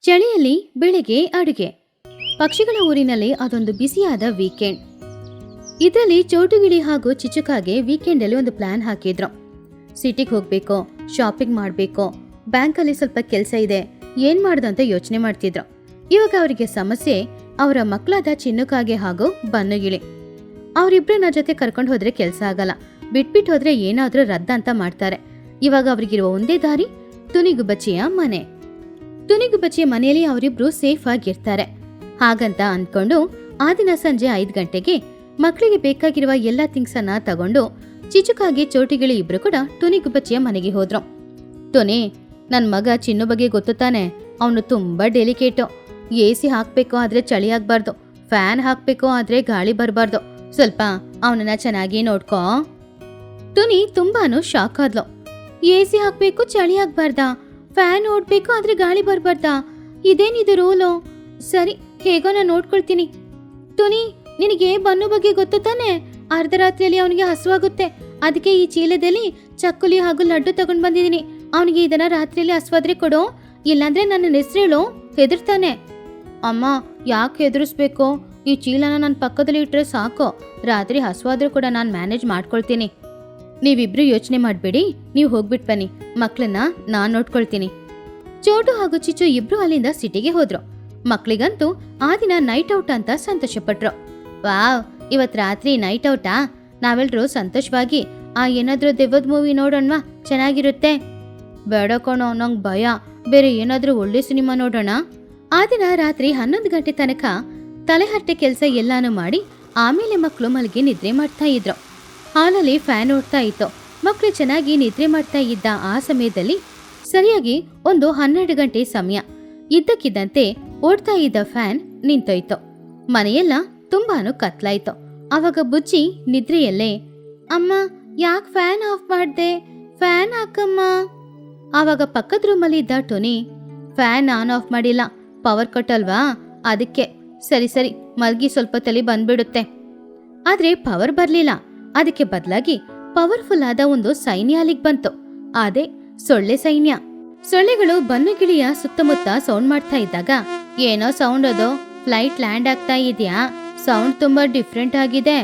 ಚಳಿಯಲ್ಲಿ ಬೆಳಿಗ್ಗೆ ಅಡುಗೆ. ಪಕ್ಷಿಗಳ ಊರಿನಲ್ಲಿ ಅದೊಂದು ಬಿಸಿಯಾದ ವೀಕೆಂಡ್. ಇದರಲ್ಲಿ ಚೋಟುಗಿಳಿ ಹಾಗೂ ಚಿಚುಕಾಗೆ ವೀಕೆಂಡ್ ಅಲ್ಲಿ ಒಂದು ಪ್ಲಾನ್ ಹಾಕಿದ್ರು. ಸಿಟಿಗೆ ಹೋಗ್ಬೇಕು, ಶಾಪಿಂಗ್ ಮಾಡ್ಬೇಕು, ಬ್ಯಾಂಕಲ್ಲಿ ಸ್ವಲ್ಪ ಕೆಲಸ ಇದೆ, ಏನ್ ಮಾಡ್ದಂತ ಯೋಚನೆ ಮಾಡ್ತಿದ್ರು. ಇವಾಗ ಅವರಿಗೆ ಸಮಸ್ಯೆ ಅವರ ಮಕ್ಕಳಾದ ಚಿನ್ನುಕಾಗೆ ಹಾಗೂ ಬನ್ನುಗಿಳಿ. ಅವರಿಬ್ರನ್ನ ಜೊತೆ ಕರ್ಕೊಂಡು ಹೋದ್ರೆ ಕೆಲಸ ಆಗಲ್ಲ, ಬಿಟ್ಬಿಟ್ಟು ಹೋದ್ರೆ ಏನಾದ್ರೂ ರದ್ದ ಅಂತ ಮಾಡ್ತಾರೆ. ಇವಾಗ ಅವ್ರಿಗಿರುವ ಒಂದೇ ದಾರಿ ತುನಿಗುಬ್ಬಚ್ಚಿಯ ಮನೆ. ತುನಿಗುಬ್ಬಚ್ಚಿಯ ಮನೆಯಲ್ಲಿ ಅವರಿಬ್ರು ಸೇಫ್ ಆಗಿರ್ತಾರೆ. ಹಾಗಂತ ಅಂದ್ಕೊಂಡು ಆ ದಿನ ಸಂಜೆ 5 ಗಂಟೆಗೆ ಮಕ್ಕಳಿಗೆ ಬೇಕಾಗಿರುವ ಎಲ್ಲಾ ಥಿಂಗ್ಸ್ ಅನ್ನ ತಗೊಂಡು ಚಿಚುಕಾಗಿ ಚೋಟಿಗಿಳಿ ಇಬ್ರು ಕೂಡ ತುನಿಗುಬ್ಬಚ್ಚಿಯ ಮನೆಗೆ ಹೋದ್ರು. ತುನಿ, ನನ್ ಮಗ ಚಿನ್ನು ಬಗ್ಗೆ ಗೊತ್ತು ತಾನೆ, ಅವನು ತುಂಬಾ ಡೆಲಿಕೇಟು. AC ಹಾಕ್ಬೇಕು ಆದ್ರೆ ಚಳಿ ಆಗ್ಬಾರ್ದು, ಫ್ಯಾನ್ ಹಾಕ್ಬೇಕು ಆದ್ರೆ ಗಾಳಿ ಬರ್ಬಾರ್ದು. ಸ್ವಲ್ಪ ಅವನನ್ನ ಚೆನ್ನಾಗಿ ನೋಡ್ಕೋ. ತುನಿ ತುಂಬಾನು ಶಾಕ್ ಆದ್ಲು. AC ಹಾಕ್ಬೇಕು, ಚಳಿ ಆಗ್ಬಾರ್ದಾ? ಫ್ಯಾನ್ ಓಡ್ಬೇಕು ಆದ್ರೆ ಗಾಳಿ ಬರ್ಬಾರ್ದಾ? ಇದೇನಿದು ರೂಲು? ಸರಿ, ಹೇಗೋ ನಾನು ನೋಡ್ಕೊಳ್ತೀನಿ. ತುನಿ, ನಿನಗೆ ಬನ್ನು ಬಗ್ಗೆ ಗೊತ್ತು ತಾನೆ? ಅರ್ಧ ರಾತ್ರಿಯಲ್ಲಿ ಅವನಿಗೆ ಹಸುವಾಗುತ್ತೆ, ಅದಕ್ಕೆ ಈ ಚೀಲದಲ್ಲಿ ಚಕ್ಕುಲಿ ಹಾಗೂ ಲಡ್ಡು ತಗೊಂಡ್ ಬಂದಿದ್ದೀನಿ. ಅವನಿಗೆ ಇದನ್ನ ರಾತ್ರಿಯಲ್ಲಿ ಹಸುವಾದ್ರೆ ಕೊಡು, ಇಲ್ಲಾಂದ್ರೆ ನನ್ನ ಹೆಸರು ಹೇಳು, ಹೆದರ್ತಾನೆ. ಅಮ್ಮ, ಯಾಕೆ ಹೆದರ್ಸ್ಬೇಕು? ಈ ಚೀಲನ ನನ್ನ ಪಕ್ಕದಲ್ಲಿ ಇಟ್ರೆ ಸಾಕು, ರಾತ್ರಿ ಹಸುವಾದ್ರೂ ಕೂಡ ನಾನು ಮ್ಯಾನೇಜ್ ಮಾಡ್ಕೊಳ್ತೀನಿ. ನೀವಿಬ್ರು ಯೋಚನೆ ಮಾಡಬೇಡಿ, ನೀವು ಹೋಗ್ಬಿಟ್ಟು ಬನ್ನಿ, ಮಕ್ಕಳನ್ನ ನಾನು ನೋಡ್ಕೊಳ್ತೀನಿ. ಚೋಟು ಹಾಗೂ ಚಿಚ್ಚು ಇಬ್ರು ಅಲ್ಲಿಂದ ಸಿಟಿಗೆ ಹೋದ್ರು. ಮಕ್ಕಳಿಗಂತೂ ಆ ದಿನ ನೈಟ್ ಔಟ್ ಅಂತ ಸಂತೋಷಪಟ್ರು. ವಾವ್, ಇವತ್ ರಾತ್ರಿ ನೈಟ್ ಔಟಾ? ನಾವೆಲ್ಲರೂ ಸಂತೋಷವಾಗಿ ಏನಾದ್ರೂ ದೆವ್ವದ ಮೂವಿ ನೋಡೋಣವಾ? ಚೆನ್ನಾಗಿರುತ್ತೆ. ಬೇಡ ಕಣೋ, ನಂಗೆ ಭಯ, ಬೇರೆ ಏನಾದ್ರೂ ಒಳ್ಳೆ ಸಿನಿಮಾ ನೋಡೋಣ. ಆ ದಿನ ರಾತ್ರಿ 11 ಗಂಟೆ ತನಕ ತಲೆಹರಟೆ ಕೆಲಸ ಎಲ್ಲಾನು ಮಾಡಿ ಆಮೇಲೆ ಮಕ್ಕಳು ಮಲಗಿ ನಿದ್ರೆ ಮಾಡ್ತಾ ಇದ್ರು. ಹಾಲಲ್ಲಿ ಫ್ಯಾನ್ ಓಡ್ತಾ ಇತ್ತು. ಮಕ್ಕಳು ಚೆನ್ನಾಗಿ ನಿದ್ರೆ ಮಾಡ್ತಾ ಇದ್ದ ಆ ಸಮಯದಲ್ಲಿ ಸರಿಯಾಗಿ ಒಂದು 12 ಗಂಟೆ ಸಮಯ. ಇದ್ದಕ್ಕಿದ್ದಂತೆ ಓಡ್ತಾ ಇದ್ದ ಫ್ಯಾನ್ ನಿಂತೋಯ್ತು. ಮನೆಯೆಲ್ಲ ತುಂಬಾನು ಕತ್ಲಾಯ್ತು. ಅವಾಗ ಬುಜ್ಜಿ ನಿದ್ರೆಯಲ್ಲೇ, ಅಮ್ಮ, ಯಾಕೆ ಫ್ಯಾನ್ ಆಫ್ ಮಾಡ್ದೆ? ಫ್ಯಾನ್ ಹಾಕಮ್ಮ. ಆವಾಗ ಪಕ್ಕದ ರೂಮಲ್ಲಿ ಇದ್ದ ಟೊನಿ, ಫ್ಯಾನ್ ಆನ್ ಆಫ್ ಮಾಡಿಲ್ಲ, ಪವರ್ ಕಟ್ ಅಲ್ವಾ, ಅದಕ್ಕೆ. ಸರಿ ಸರಿ, ಮಲ್ಗಿ, ಸ್ವಲ್ಪ ತಲೆ ಬಂದ್ಬಿಡುತ್ತೆ. ಆದ್ರೆ ಪವರ್ ಬರ್ಲಿಲ್ಲ. ಅದಕ್ಕೆ ಬದಲಾಗಿ ಪವರ್ಫುಲ್ ಆದ ಒಂದು ಸೈನ್ಯ ಅಲ್ಲಿಗೆ ಬಂತು. ಅದೇ ಸೊಳ್ಳೆ ಸೈನ್ಯ. ಸೊಳ್ಳೆಗಳು ಬನ್ನುಗಿಳಿಯ ಸುತ್ತಮುತ್ತ ಸೌಂಡ್ ಮಾಡ್ತಾ ಇದ್ದಾಗ, ಏನೋ ಸೌಂಡ್ ಅದು, ಫ್ಲೈಟ್ ಲ್ಯಾಂಡ್ ಆಗ್ತಾ ಇದೆಯಾ? ಸೌಂಡ್ ತುಂಬಾ ಡಿಫ್ರೆಂಟ್ ಆಗಿದೆ.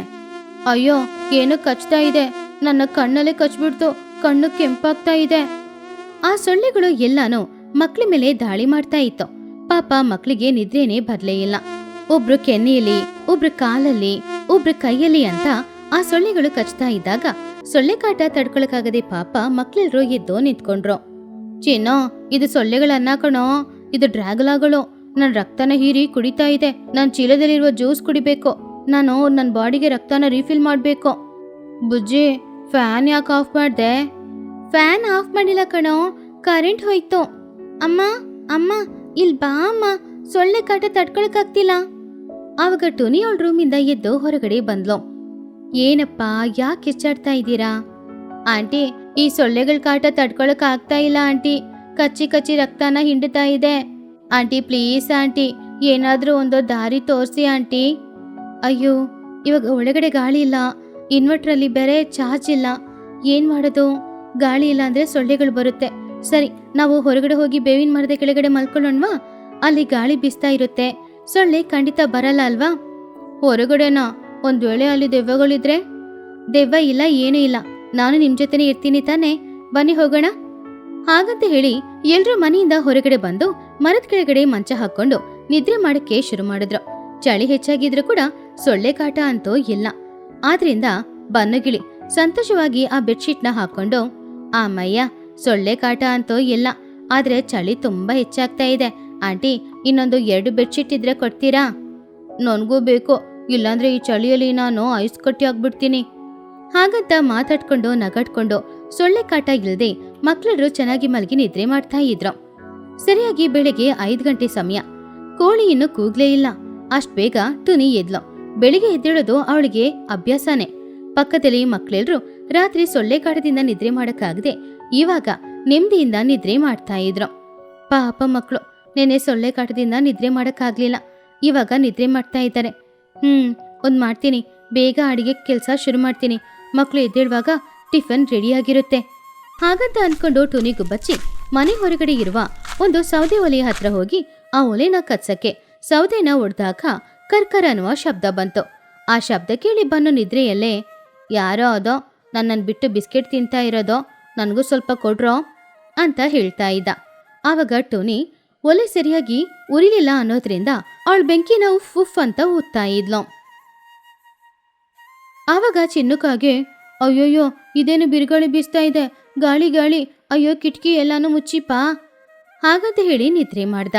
ಅಯ್ಯೋ, ಏನೋ ಕಚ್ತಾ ಇದೆ, ನನ್ನ ಕಣ್ಣಲ್ಲೇ ಕಚ್ಬಿಡ್ತು, ಕಣ್ಣು ಕೆಂಪಾಗ್ತಾ ಇದೆ. ಆ ಸೊಳ್ಳೆಗಳು ಎಲ್ಲಾನು ಮಕ್ಳ ಮೇಲೆ ದಾಳಿ ಮಾಡ್ತಾ ಇತ್ತು. ಪಾಪ ಮಕ್ಳಿಗೆ ನಿದ್ರೇನೆ ಬರ್ಲೇ ಇಲ್ಲ. ಒಬ್ರು ಕೆನ್ನೆಯಲ್ಲಿ, ಒಬ್ರು ಕಾಲಲ್ಲಿ, ಒಬ್ರು ಕೈಯಲ್ಲಿ ಅಂತ ಆ ಸೊಳ್ಳೆಗಳು ಕಚ್ತಾ ಇದ್ದಾಗ ಸೊಳ್ಳೆ ಕಾಟ ತಡ್ಕೊಳಕಾಗದೆ ಪಾಪ ಮಕ್ಳೆಲ್ರು ಎದ್ದೋ ನಿಂತ್ಕೊಂಡ್ರು. ಚಿನ್ನೋ, ಇದು ಸೊಳ್ಳೆಗಳನ್ನ ಕಣೋ, ಇದು ಡ್ರ್ಯಾಗುಲಾಗಳು. ನನ್ನ ರಕ್ತನ ಹೀರಿ ಕುಡಿತಾ ಇದೆ. ನನ್ನ ಚೀಲದಲ್ಲಿರುವ ಜ್ಯೂಸ್ ಕುಡಿಬೇಕು. ನಾನು ನನ್ನ ಬಾಡಿಗೆ ರಕ್ತನ ರೀಫಿಲ್ ಮಾಡ್ಬೇಕು. ಬುಜ್ಜಿ, ಫ್ಯಾನ್ ಯಾಕೆ ಆಫ್ ಮಾಡ್ದೆ? ಫ್ಯಾನ್ ಆಫ್ ಮಾಡಿಲ್ಲ ಕಣೋ, ಕರೆಂಟ್ ಹೋಯ್ತು. ಅಮ್ಮ ಅಮ್ಮ, ಇಲ್ ಬಾ ಅಮ್ಮ, ಸೊಳ್ಳೆ ಕಾಟ ತಡ್ಕೊಳಕಾಗ್ತಿಲ್ಲ. ಆವಾಗ ಟೊನಿ ಅವಳ ರೂಮಿಂದ ಎದ್ದು ಹೊರಗಡೆ ಬಂದ್ಲು. ಏನಪ್ಪ, ಯಾಕೆ ಕಿಚ್ಚಾಡ್ತಾ ಇದ್ದೀರಾ? ಆಂಟಿ, ಈ ಸೊಳ್ಳೆಗಳ ಕಾಟ ತಡ್ಕೊಳಕ್ ಆಗ್ತಾ ಇಲ್ಲ ಆಂಟಿ, ಕಚ್ಚಿ ಕಚ್ಚಿ ರಕ್ತನ ಹಿಂಡ್ತಾ ಇದೆ. ಆಂಟಿ ಪ್ಲೀಸ್ ಆಂಟಿ, ಏನಾದ್ರೂ ಒಂದು ದಾರಿ ತೋರಿಸಿ ಆಂಟಿ. ಅಯ್ಯೋ, ಇವಾಗ ಒಳಗಡೆ ಗಾಳಿ ಇಲ್ಲ, ಇನ್ವರ್ಟ್ರಲ್ಲಿ ಬೇರೆ ಚಾರ್ಜ್ ಇಲ್ಲ, ಏನ್ ಮಾಡೋದು? ಗಾಳಿ ಇಲ್ಲ ಅಂದ್ರೆ ಸೊಳ್ಳೆಗಳು ಬರುತ್ತೆ. ಸರಿ, ನಾವು ಹೊರಗಡೆ ಹೋಗಿ ಬೇವಿನ ಮರದ ಕೆಳಗಡೆ ಮಲ್ಕೊಳ್ಳೋಣವಾ? ಅಲ್ಲಿ ಗಾಳಿ ಬೀಸ್ತಾ ಇರುತ್ತೆ, ಸೊಳ್ಳೆ ಖಂಡಿತ ಬರಲ್ಲ ಅಲ್ವಾ? ಹೊರಗಡೆನಾ? ಒಂದ್ ವೇಳೆ ಅಲ್ಲಿ ದೆವ್ವಗಳಿದ್ರೆ? ದೆವ್ವ ಇಲ್ಲ, ಏನೂ ಇಲ್ಲ, ನಾನು ನಿಮ್ ಜೊತೆನೆ ಇರ್ತೀನಿ ತಾನೆ, ಬನ್ನಿ ಹೋಗೋಣ. ಹಾಗಂತ ಹೇಳಿ ಎಲ್ರೂ ಮನೆಯಿಂದ ಹೊರಗಡೆ ಬಂದು ಮರದ ಕೆಳಗಡೆ ಮಂಚ ಹಾಕೊಂಡು ನಿದ್ರೆ ಮಾಡಕ್ಕೆ ಶುರು ಮಾಡಿದ್ರು. ಚಳಿ ಹೆಚ್ಚಾಗಿದ್ರು ಕೂಡ ಸೊಳ್ಳೆ ಕಾಟ ಅಂತೂ ಇಲ್ಲ. ಆದ್ರಿಂದ ಬನ್ನುಗಿಳಿ ಸಂತೋಷವಾಗಿ ಆ ಬೆಡ್ಶೀಟ್ನ ಹಾಕೊಂಡು, ಅಮ್ಮಯ್ಯ, ಸೊಳ್ಳೆ ಕಾಟ ಅಂತೂ ಇಲ್ಲ, ಆದ್ರೆ ಚಳಿ ತುಂಬಾ ಹೆಚ್ಚಾಗ್ತಾ ಇದೆ. ಆಂಟಿ, ಇನ್ನೊಂದು 2 ಬೆಡ್ಶೀಟ್ ಇದ್ರೆ ಕೊಡ್ತೀರಾ? ನನ್ಗೂ ಬೇಕು, ಇಲ್ಲಾಂದ್ರೆ ಈ ಚಳಿಯಲ್ಲಿ ನಾನು ಐಸ್ ಕಟ್ಟಿ ಆಗ್ಬಿಡ್ತೀನಿ. ಹಾಗಂತ ಮಾತಾಡ್ಕೊಂಡು ನಗಾಡ್ಕೊಂಡು ಸೊಳ್ಳೆ ಕಾಟ ಇಲ್ಲದೆ ಮಕ್ಕಳೆಲ್ಲರೂ ಚೆನ್ನಾಗಿ ಮಲಗಿ ನಿದ್ರೆ ಮಾಡ್ತಾ ಇದ್ರು. ಸರಿಯಾಗಿ ಬೆಳಿಗ್ಗೆ 5 ಗಂಟೆ ಸಮಯ. ಕೋಳಿ ಇನ್ನು ಕೂಗ್ಲೇ ಇಲ್ಲ. ಅಷ್ಟ್ ಬೇಗ ಟುನಿ ಎದ್ಲು. ಬೆಳಿಗ್ಗೆ ಎದ್ದೇಳೋದು ಅವಳಿಗೆ ಅಭ್ಯಾಸನೇ. ಪಕ್ಕದಲ್ಲಿ ಮಕ್ಕಳೆಲ್ಲರೂ ರಾತ್ರಿ ಸೊಳ್ಳೆ ಕಾಟದಿಂದ ನಿದ್ರೆ ಮಾಡಕ್ಕಾಗದೆ ಇವಾಗ ನೆಮ್ಮದಿಯಿಂದ ನಿದ್ರೆ ಮಾಡ್ತಾ ಇದ್ರು. ಪಾಪ ಮಕ್ಕಳು ನೆನೆ ಸೊಳ್ಳೆ ಕಾಟದಿಂದ ನಿದ್ರೆ ಮಾಡಕ್ಕಾಗ್ಲಿಲ್ಲ, ಇವಾಗ ನಿದ್ರೆ ಮಾಡ್ತಾ ಇದ್ದಾರೆ. ಒಂದ್ ಮಾಡ್ತೀನಿ, ಬೇಗ ಅಡಿಗೆ ಕೆಲಸ ಶುರು ಮಾಡ್ತೀನಿ, ಮಕ್ಕಳು ಎದ್ದೇಳುವಾಗ ಟಿಫನ್ ರೆಡಿಯಾಗಿರುತ್ತೆ. ಹಾಗಂತ ಅನ್ಕೊಂಡು ಟುನಿಗುಬ್ಬಚ್ಚಿ ಮನೆ ಹೊರಗಡೆ ಇರುವ ಒಂದು ಸೌದೆ ಒಲೆಯ ಹತ್ರ ಹೋಗಿ ಆ ಒಲೆನ ಕತ್ಸಕ್ಕೆ ಸೌದೆನ ಒಡ್ದಾಗ ಕರ್ಕರ್ ಅನ್ನುವ ಶಬ್ದ ಬಂತು. ಆ ಶಬ್ದ ಕೇಳಿ ಬನ್ನು ನಿದ್ರೆಯಲ್ಲೇ ಯಾರೋ ಅದೋ ನನ್ನನ್ನು ಬಿಟ್ಟು ಬಿಸ್ಕೆಟ್ ತಿಂತಾ ಇರೋದೋ, ನನಗೂ ಸ್ವಲ್ಪ ಕೊಡ್ರೋ ಅಂತ ಹೇಳ್ತಾ ಇದ್ದ. ಆವಾಗ ಟೋನಿ ಒಲೆ ಸರಿಯಾಗಿ ಉರಿಲಿಲ್ಲ ಅನ್ನೋದ್ರಿಂದ ಅವಳು ಬೆಂಕಿನ ಉಫ್ ಉಫ್ ಅಂತ ಊದ್ತಾ ಇದ್ಲು. ಆವಾಗ ಚಿನ್ನುಕಾಗೆ ಅಯ್ಯೋಯ್ಯೋ ಇದೇನು ಬಿರುಗಾಳಿ ಬೀಸ್ತಾ ಇದೆ, ಗಾಳಿ ಗಾಳಿ, ಅಯ್ಯೋ ಕಿಟಕಿ ಎಲ್ಲಾನು ಮುಚ್ಚಿಪಾ ಹಾಗಂತ ಹೇಳಿ ನಿದ್ರೆ ಮಾಡ್ದ.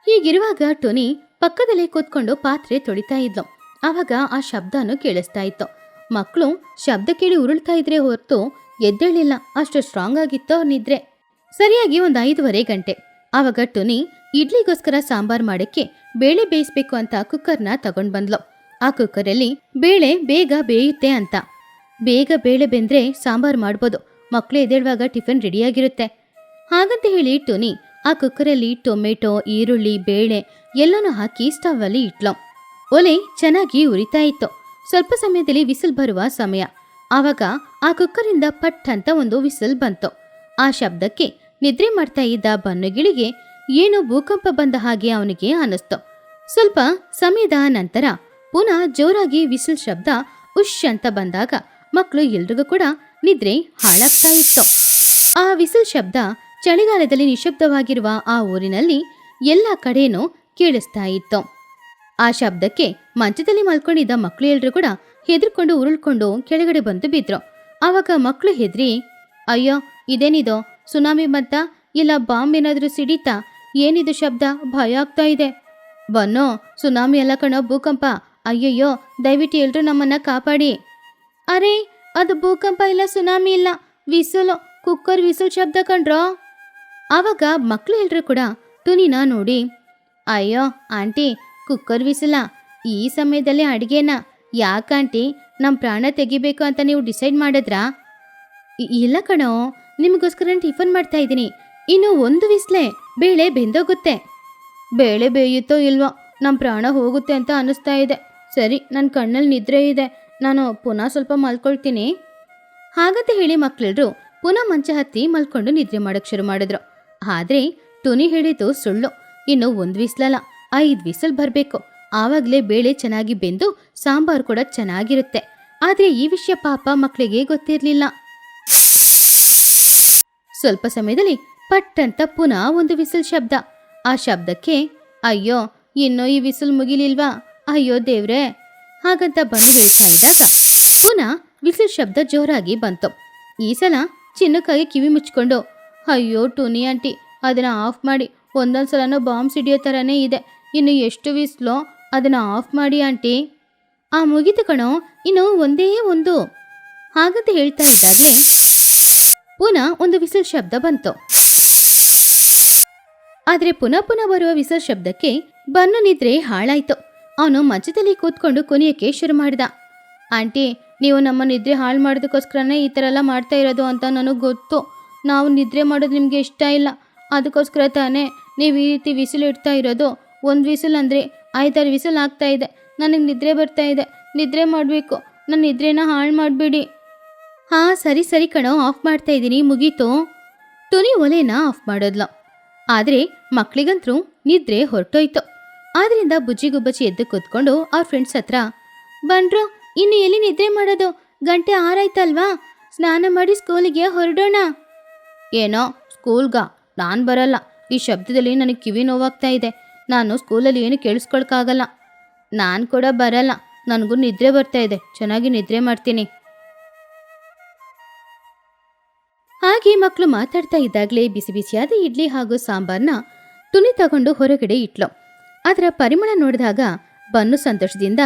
ಹೀಗಿರುವಾಗ ಟೋನಿ ಪಕ್ಕದಲ್ಲೇ ಕೂತ್ಕೊಂಡು ಪಾತ್ರೆ ತೊಳಿತಾ ಇದ್ಲು. ಆವಾಗ ಆ ಶಬ್ದನೂ ಕೇಳಿಸ್ತಾ ಇತ್ತು. ಮಕ್ಕಳು ಶಬ್ದ ಕೇಳಿ ಉರುಳ್ತಾ ಇದ್ರೆ ಹೊರತು ಎದ್ದೇಳಿಲ್ಲ, ಅಷ್ಟು ಸ್ಟ್ರಾಂಗ್ ಆಗಿತ್ತು ನಿದ್ರೆ. ಸರಿಯಾಗಿ ಒಂದು 5:30 ಗಂಟೆ. ಆವಾಗ ಟೋನಿ ಇಡ್ಲಿಗೋಸ್ಕರ ಸಾಂಬಾರ್ ಮಾಡಕ್ಕೆ ಬೇಳೆ ಬೇಯಿಸ್ಬೇಕು ಅಂತ ಕುಕ್ಕರ್ನ ತಗೊಂಡ್ ಬಂದ್ಲು. ಆ ಕುಕ್ಕರಲ್ಲಿ ಬೇಳೆ ಬೇಗ ಬೇಯುತ್ತೆ ಅಂತ. ಬೇಗ ಬೇಳೆ ಬೆಂದ್ರೆ ಸಾಂಬಾರ್ ಮಾಡ್ಬೋದು, ಮಕ್ಕಳು ಎದ್ದೇಳುವಾಗ ಟಿಫಿನ್ ರೆಡಿಯಾಗಿರುತ್ತೆ ಹಾಗಂತ ಹೇಳಿ ಟೋನಿ ಆ ಕುಕ್ಕರಲ್ಲಿ ಟೊಮೆಟೊ, ಈರುಳ್ಳಿ, ಬೇಳೆ ಎಲ್ಲನೂ ಹಾಕಿ ಸ್ಟವ್ ಅಲ್ಲಿ ಇಟ್ಲು. ಒಲೆ ಚೆನ್ನಾಗಿ ಉರಿತಾ ಇತ್ತು. ಸ್ವಲ್ಪ ಸಮಯದಲ್ಲಿ ವಿಸಿಲ್ ಬರುವ ಸಮಯ. ಆವಾಗ ಆ ಕುಕ್ಕರಿಂದ ಪಟ್ ಅಂತ ಒಂದು ವಿಸಿಲ್ ಬಂತು. ಆ ಶಬ್ದಕ್ಕೆ ನಿದ್ರೆ ಮಾಡ್ತಾ ಇದ್ದ ಬನ್ನುಗಿಳಿಗೆ ಏನೋ ಭೂಕಂಪ ಬಂದ ಹಾಗೆ ಅವನಿಗೆ ಅನಿಸ್ತು. ಸ್ವಲ್ಪ ಸಮಯದ ನಂತರ ಪುನಃ ಜೋರಾಗಿ ವಿಸಿಲ್ ಶಬ್ದ ಉಶ್ ಅಂತ ಬಂದಾಗ ಮಕ್ಕಳು ಎಲ್ರಿಗೂ ಕೂಡ ನಿದ್ರೆ ಹಾಳಾಗ್ತಾ ಇತ್ತು. ಆ ವಿಸಿಲ್ ಶಬ್ದ ಚಳಿಗಾಲದಲ್ಲಿ ನಿಶಬ್ದವಾಗಿರುವ ಆ ಊರಿನಲ್ಲಿ ಎಲ್ಲ ಕಡೆನೂ ಕೇಳಿಸ್ತಾ ಇತ್ತು. ಆ ಶಬ್ದಕ್ಕೆ ಮಂಚದಲ್ಲಿ ಮಲ್ಕೊಂಡಿದ್ದ ಮಕ್ಕಳು ಎಲ್ರು ಕೂಡ ಹೆದರ್ಕೊಂಡು ಉರುಳ್ಕೊಂಡು ಕೆಳಗಡೆ ಬಂದು ಬಿದ್ರು. ಆವಾಗ ಮಕ್ಕಳು ಹೆದ್ರಿ ಅಯ್ಯೋ ಇದೇನಿದು, ಸುನಾಮಿ ಬಂತ ಇಲ್ಲ ಬಾಂಬ್ ಏನಾದ್ರೂ ಸಿಡಿತಾ, ಏನಿದು ಶಬ್ದ, ಭಯ ಆಗ್ತಾ ಇದೆ. ಬನ್ನೋ ಸುನಾಮಿ ಎಲ್ಲ ಕಣೋ, ಭೂಕಂಪ, ಅಯ್ಯಯ್ಯೋ ದಯವಿಟ್ಟು ಎಲ್ರು ನಮ್ಮನ್ನ ಕಾಪಾಡಿ. ಅರೆ ಅದು ಭೂಕಂಪ ಇಲ್ಲ, ಸುನಾಮಿ ಇಲ್ಲ, ವಿಸುಲು, ಕುಕ್ಕರ್ ವಿಸುಲ್ ಶಬ್ದ ಕಣ್ರೋ. ಆವಾಗ ಮಕ್ಕಳು ಎಲ್ರು ಕೂಡ ಟುನಿನ ನೋಡಿ ಅಯ್ಯೋ ಆಂಟಿ ಕುಕ್ಕರ್ ವಿಸಲ, ಈ ಸಮಯದಲ್ಲಿ ಅಡುಗೆನ ಯಾಕಂಟಿ ನಮ್ಮ ಪ್ರಾಣ ತೆಗಿಬೇಕು ಅಂತ ನೀವು ಡಿಸೈಡ್ ಮಾಡಿದ್ರಾ? ಇಲ್ಲ ಕಣೋ, ನಿಮಗೋಸ್ಕರ ಟಿಫನ್ ಮಾಡ್ತಾ ಇದ್ದೀನಿ, ಇನ್ನು ಒಂದು ವಿಸ್ಲೆ ಬೇಳೆ ಬೆಂದೋಗುತ್ತೆ. ಬೇಳೆ ಬೇಯುತ್ತೋ ಇಲ್ವೋ, ನಮ್ಮ ಪ್ರಾಣ ಹೋಗುತ್ತೆ ಅಂತ ಅನ್ನಿಸ್ತಾ ಇದೆ. ಸರಿ, ನನ್ನ ಕಣ್ಣಲ್ಲಿ ನಿದ್ರೆ ಇದೆ, ನಾನು ಪುನಃ ಸ್ವಲ್ಪ ಮಲ್ಕೊಳ್ತೀನಿ ಹಾಗಂತ ಹೇಳಿ ಮಕ್ಕಳೆಲ್ಲರೂ ಪುನಃ ಮಂಚ ಹತ್ತಿ ಮಲ್ಕೊಂಡು ನಿದ್ರೆ ಮಾಡೋಕ್ಕೆ ಶುರು ಮಾಡಿದ್ರು. ಆದರೆ ಟುನಿ ಹೇಳಿದ್ದು ಸುಳ್ಳು. ಇನ್ನು 1 ವಿಸ್ಲಲ್ಲ, 5 ವಿಸಲ್ ಬರಬೇಕು. ಆವಾಗಲೇ ಬೇಳೆ ಚೆನ್ನಾಗಿ ಬೆಂದು ಸಾಂಬಾರು ಕೂಡ ಚೆನ್ನಾಗಿರುತ್ತೆ. ಆದರೆ ಈ ವಿಷಯ ಪಾಪ ಮಕ್ಕಳಿಗೆ ಗೊತ್ತಿರಲಿಲ್ಲ. ಸ್ವಲ್ಪ ಸಮಯದಲ್ಲಿ ಪಟ್ ಅಂತ ಪುನಃ ಒಂದು ವಿಸಿಲ್ ಶಬ್ದ. ಆ ಶಬ್ದಕ್ಕೆ ಅಯ್ಯೋ ಇನ್ನೂ ಈ ವಿಸಿಲ್ ಮುಗಿಲಿಲ್ವಾ, ಅಯ್ಯೋ ದೇವ್ರೆ ಹಾಗಂತ ಬಂದು ಹೇಳ್ತಾ ಇದ್ದಾಗ ಪುನಃ ವಿಸಿಲ್ ಶಬ್ದ ಜೋರಾಗಿ ಬಂತು. ಈ ಸಲ ಚಿನ್ನಕ್ಕಾಗಿ ಕಿವಿ ಮುಚ್ಕೊಂಡು ಅಯ್ಯೋ ಟುನಿ ಆಂಟಿ ಅದನ್ನ ಆಫ್ ಮಾಡಿ, ಒಂದೊಂದ್ಸಲನೂ ಬಾಂಬ್ ಸಿಡಿಯೋ ಥರನೇ ಇದೆ, ಇನ್ನು ಎಷ್ಟು ವಿಸ್ಲೋ ಅದನ್ನ ಆಫ್ ಮಾಡಿ ಆಂಟಿ. ಆ ಮುಗಿತು ಕಣೋ, ಇನ್ನು ಒಂದೇ ಒಂದು ಹಾಗಂತ ಹೇಳ್ತಾ ಇದ್ದಾಗಲೇ ಪುನಃ ಒಂದು ವಿಸಿಲ್ ಶಬ್ದ ಬಂತು. ಆದ್ರೆ ಪುನಃ ಬರುವ ವಿಸಿಲ್ ಶಬ್ದಕ್ಕೆ ಬನ್ನು ನಿದ್ರೆ ಹಾಳಾಯ್ತು. ಅವನು ಮಂಚದಲ್ಲಿ ಕೂತ್ಕೊಂಡು ಕುಣಿಯಕ್ಕೆ ಶುರು ಮಾಡಿದ. ಆಂಟಿ ನೀವು ನಮ್ಮ ನಿದ್ರೆ ಹಾಳು ಮಾಡೋದಕ್ಕೋಸ್ಕರನೇ ಈ ಥರ ಎಲ್ಲ ಮಾಡ್ತಾ ಇರೋದು ಅಂತ ನನಗೆ ಗೊತ್ತು. ನಾವು ನಿದ್ರೆ ಮಾಡೋದು ನಿಮಗೆ ಇಷ್ಟ ಇಲ್ಲ, ಅದಕ್ಕೋಸ್ಕರ ತಾನೇ ನೀವು ಈ ರೀತಿ ವಿಸಿಲ್ ಇಡ್ತಾ ಇರೋದು. 1 ವಿಸಿಲ್ ಅಂದರೆ 5-6 ವಿಸಿಲ್ ಆಗ್ತಾ ಇದೆ, ನನಗೆ ನಿದ್ರೆ ಬರ್ತಾ ಇದೆ, ನಿದ್ರೆ ಮಾಡಬೇಕು, ನನ್ನ ನಿದ್ರೆನ ಹಾಳು ಮಾಡಿಬಿಡಿ. ಹಾಂ ಸರಿ ಸರಿ ಕಣೋ, ಆಫ್ ಮಾಡ್ತಾ ಇದ್ದೀನಿ, ಮುಗೀತು. ಟುನಿ ಒಲೆನ ಆಫ್ ಮಾಡೋದ್ಲು. ಆದರೆ ಮಕ್ಕಳಿಗಂತರೂ ನಿದ್ರೆ ಹೊರಟೋಯ್ತು. ಆದ್ರಿಂದ ಬುಜ್ಜಿಗುಬ್ಬಚ್ಚಿ ಎದ್ದು ಕೂತ್ಕೊಂಡು ಅವ್ರ ಫ್ರೆಂಡ್ಸ್ ಹತ್ರ ಬನ್ರೋ, ಇನ್ನು ಎಲ್ಲಿ ನಿದ್ರೆ ಮಾಡೋದು, ಗಂಟೆ 6 ಆಯ್ತಲ್ವಾ, ಸ್ನಾನ ಮಾಡಿ ಸ್ಕೂಲಿಗೆ ಹೊರಡೋಣ. ಏನೋ ಸ್ಕೂಲ್ಗ ನಾನು ಬರಲ್ಲ, ಈ ಶಬ್ದದಲ್ಲಿ ನನಗೆ ಕಿವಿ ನೋವಾಗ್ತಾ ಇದೆ, ನಾನು ಸ್ಕೂಲಲ್ಲಿ ಏನು ಕೇಳಿಸ್ಕೊಳಕ್ಕಾಗಲ್ಲ. ನಾನು ಕೂಡ ಬರಲ್ಲ, ನನಗೂ ನಿದ್ರೆ ಬರ್ತಾ ಇದೆ, ಚೆನ್ನಾಗಿ ನಿದ್ರೆ ಮಾಡ್ತೀನಿ. ಹಾಗೆ ಮಕ್ಕಳು ಮಾತಾಡ್ತಾ ಇದ್ದಾಗಲೇ ಬಿಸಿ ಬಿಸಿಯಾದ ಇಡ್ಲಿ ಹಾಗೂ ಸಾಂಬಾರ್ನ ಟುನಿ ತಗೊಂಡು ಹೊರಗಡೆ ಇಟ್ಲು. ಅದರ ಪರಿಮಳ ನೋಡಿದಾಗ ಬನ್ನು ಸಂತೋಷದಿಂದ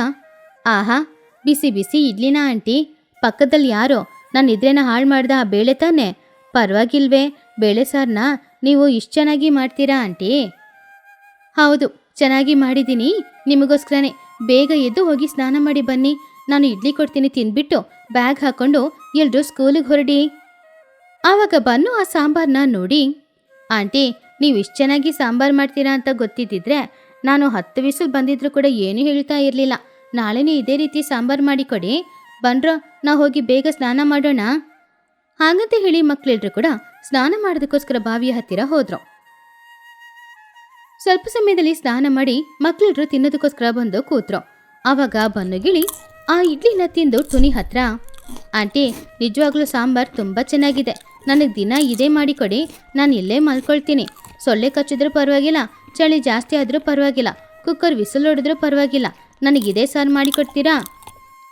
ಆಹಾ ಬಿಸಿ ಬಿಸಿ ಇಡ್ಲಿನ ಆಂಟಿ, ಪಕ್ಕದಲ್ಲಿ ಯಾರೋ ನನ್ನ ನಿದ್ರೆನ ಹಾಳು ಮಾಡ್ದ ಆ ಬೇಳೆ ತಾನೆ, ಪರವಾಗಿಲ್ವೇ ಬೇಳೆ ಸಾರನ್ನ ನೀವು ಇಷ್ಟು ಚೆನ್ನಾಗಿ ಮಾಡ್ತೀರಾ ಆಂಟಿ? ಹೌದು ಚೆನ್ನಾಗಿ ಮಾಡಿದ್ದೀನಿ, ನಿಮಗೋಸ್ಕರನೇ. ಬೇಗ ಎದ್ದು ಹೋಗಿ ಸ್ನಾನ ಮಾಡಿ ಬನ್ನಿ, ನಾನು ಇಡ್ಲಿ ಕೊಡ್ತೀನಿ, ತಿಂದ್ಬಿಟ್ಟು ಬ್ಯಾಗ್ ಹಾಕೊಂಡು ಎಲ್ರೂ ಸ್ಕೂಲಿಗೆ ಹೊರಡಿ. ಆವಾಗ ಬನ್ನು ಆ ಸಾಂಬಾರನ್ನ ನೋಡಿ ಆಂಟಿ ನೀವು ಇಷ್ಟು ಚೆನ್ನಾಗಿ ಸಾಂಬಾರು ಮಾಡ್ತೀರಾ ಅಂತ ಗೊತ್ತಿದ್ದಿದ್ರೆ ನಾನು 10 ವಿಸಿಲ್ ಬಂದಿದ್ರು ಕೂಡ ಏನೂ ಹೇಳ್ತಾ ಇರಲಿಲ್ಲ. ನಾಳೆನೇ ಇದೇ ರೀತಿ ಸಾಂಬಾರು ಮಾಡಿಕೊಡಿ, ಬನ್ರೋ ನಾವು ಹೋಗಿ ಬೇಗ ಸ್ನಾನ ಮಾಡೋಣ. ಹಾಗಂತ ಹೇಳಿ ಮಕ್ಕಳೆಲ್ಲರೂ ಕೂಡ ಸ್ನಾನ ಮಾಡೋದಕ್ಕೋಸ್ಕರ ಬಾವಿಯ ಹತ್ತಿರ ಹೋದ್ರು. ಸ್ವಲ್ಪ ಸಮಯದಲ್ಲಿ ಸ್ನಾನ ಮಾಡಿ ಮಕ್ಳೆಲ್ಲರೂ ತಿನ್ನೋದಕ್ಕೋಸ್ಕರ ಬಂದು ಕೂತ್ರು. ಆವಾಗ ಬನ್ನುಗಿಳಿ ಆ ಇಡ್ಲಿನ ತಿಂದು ಟುನಿ ಹತ್ರ, ಆಂಟಿ ನಿಜವಾಗ್ಲೂ ಸಾಂಬಾರ್ ತುಂಬ ಚೆನ್ನಾಗಿದೆ, ನನಗೆ ದಿನ ಇದೇ ಮಾಡಿಕೊಡಿ, ನಾನು ಇಲ್ಲೇ ಮಲ್ಕೊಳ್ತೀನಿ. ಸೊಳ್ಳೆ ಕಚ್ಚಿದ್ರೂ ಪರವಾಗಿಲ್ಲ, ಚಳಿ ಜಾಸ್ತಿ ಆದರೂ ಪರವಾಗಿಲ್ಲ, ಕುಕ್ಕರ್ ವಿಸಿಲ್ ಹೊಡೆದ್ರೂ ಪರವಾಗಿಲ್ಲ, ನನಗೆ ಇದೇ ಸಾರು ಮಾಡಿಕೊಡ್ತೀರಾ?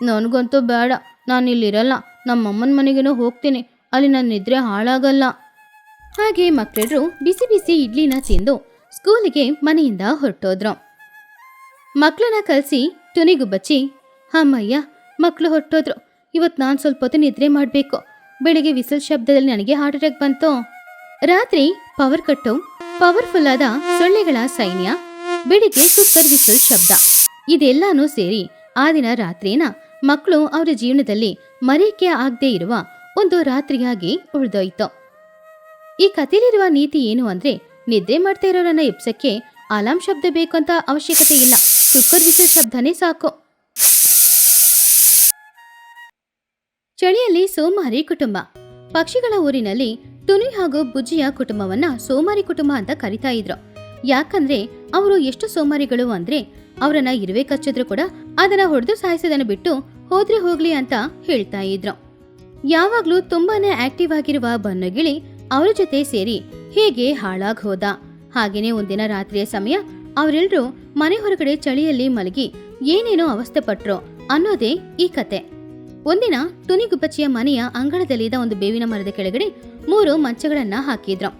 ನನಗಂತೂ ಬೇಡ, ನಾನು ಇಲ್ಲಿರಲ್ಲ, ನಮ್ಮಮ್ಮನ ಮನೆಗೇನೋ ಹೋಗ್ತೀನಿ, ಅಲ್ಲಿ ನನ್ನ ನಿದ್ರೆ ಹಾಳಾಗಲ್ಲ. ಹಾಗೆ ಮಕ್ಕಳೆಲ್ಲರೂ ಬಿಸಿ ಬಿಸಿ ಇಡ್ಲಿನ ತಿಂದು ಸ್ಕೂಲಿಗೆ ಮನೆಯಿಂದ ಹೊರಟೋದ್ರು. ಮಕ್ಕಳನ್ನ ಕಳಿಸಿ ಟುನಿಗುಬ್ಬಚ್ಚಿ, ಅಮ್ಮಯ್ಯ ಮಕ್ಕಳು ಹೊರಟೋದ್ರು, ಇವತ್ತು ನಾನು ಸ್ವಲ್ಪ ಹೊತ್ತು ನಿದ್ರೆ ಮಾಡಬೇಕು. ಬೆಳಿಗ್ಗೆ ವಿಸಿಲ್ ಶಬ್ದದಲ್ಲಿ ನನಗೆ ಹಾರ್ಟ್ ಅಟ್ಯಾಕ್ ಬಂತು. ರಾತ್ರಿ ಪವರ್ ಕಟ್ಟು, ಪವರ್ಫುಲ್ ಆದ ಸೊಳ್ಳೆಗಳ ಸೈನ್ಯ, ಬೆಳಿಗ್ಗೆ ಕುಕ್ಕರ್ ವಿಸಿಲ್ ಶಬ್ದ, ಇದೆಲ್ಲಾನು ಸೇರಿ ಆ ದಿನ ರಾತ್ರಿನ ಮಕ್ಕಳು ಅವರ ಜೀವನದಲ್ಲಿ ಮರೆಯಕ್ಕೆ ಆಗದೆ ಇರುವ ಒಂದು ರಾತ್ರಿಯಾಗಿ ಉಳಿದೋಯ್ತು. ಈ ಕಥೆಯಲ್ಲಿರುವ ನೀತಿ ಏನು ಅಂದ್ರೆ, ನಿದ್ದೆ ಮಾಡ್ತಾ ಇರೋರನ್ನ ಎಬ್ಸಕ್ಕೆ ಅಲಾರ್ಮ್ ಶಬ್ದ ಬೇಕು ಅಂತ ಅವಶ್ಯಕತೆ ಇಲ್ಲ, ಕುಕ್ಕರ್ ವಿಸಿಲ್ ಶಬ್ದನೇ ಸಾಕು. ಚಳಿಯಲ್ಲಿ ಸೋಮಾರಿ ಕುಟುಂಬ. ಪಕ್ಷಿಗಳ ಊರಿನಲ್ಲಿ ಟುನಿ ಹಾಗೂ ಬುಜ್ಜಿಯ ಕುಟುಂಬವನ್ನ ಸೋಮಾರಿ ಕುಟುಂಬ ಅಂತ ಕರಿತಾ ಇದ್ರು. ಯಾಕಂದ್ರೆ ಅವರು ಎಷ್ಟು ಸೋಮಾರಿಗಳು ಅಂದ್ರೆ, ಅವರನ್ನ ಇರುವೆ ಕಚ್ಚಿದ್ರು ಕೂಡ ಅದನ್ನ ಹೊಡೆದು ಸಾಯಿಸೋದನ್ನ ಬಿಟ್ಟು ಹೋದ್ರೆ ಹೋಗ್ಲಿ ಅಂತ ಹೇಳ್ತಾ ಇದ್ರು. ಯಾವಾಗ್ಲೂ ತುಂಬಾನೇ ಆಕ್ಟಿವ್ ಆಗಿರುವ ಬನ್ನುಗಿಳಿ ಅವರ ಜೊತೆ ಸೇರಿ ಹೇಗೆ ಹಾಳಾಗ್ ಹೋದ. ಹಾಗೇನೆ ಒಂದಿನ ರಾತ್ರಿಯ ಸಮಯ ಅವರೆಲ್ಲರೂ ಮನೆ ಹೊರಗಡೆ ಚಳಿಯಲ್ಲಿ ಮಲಗಿ ಏನೇನೋ ಅವಸ್ಥೆ ಪಟ್ರು ಅನ್ನೋದೇ ಈ ಕತೆ. ಒಂದಿನ ಟುನಿಗುಬ್ಬಚ್ಚಿಯ ಮನೆಯ ಅಂಗಳದಲ್ಲಿದ್ದ ಒಂದು ಬೇವಿನ ಮರದ ಕೆಳಗಡೆ 3 ಮಂಚಗಳನ್ನ ಹಾಕಿದ್ರು.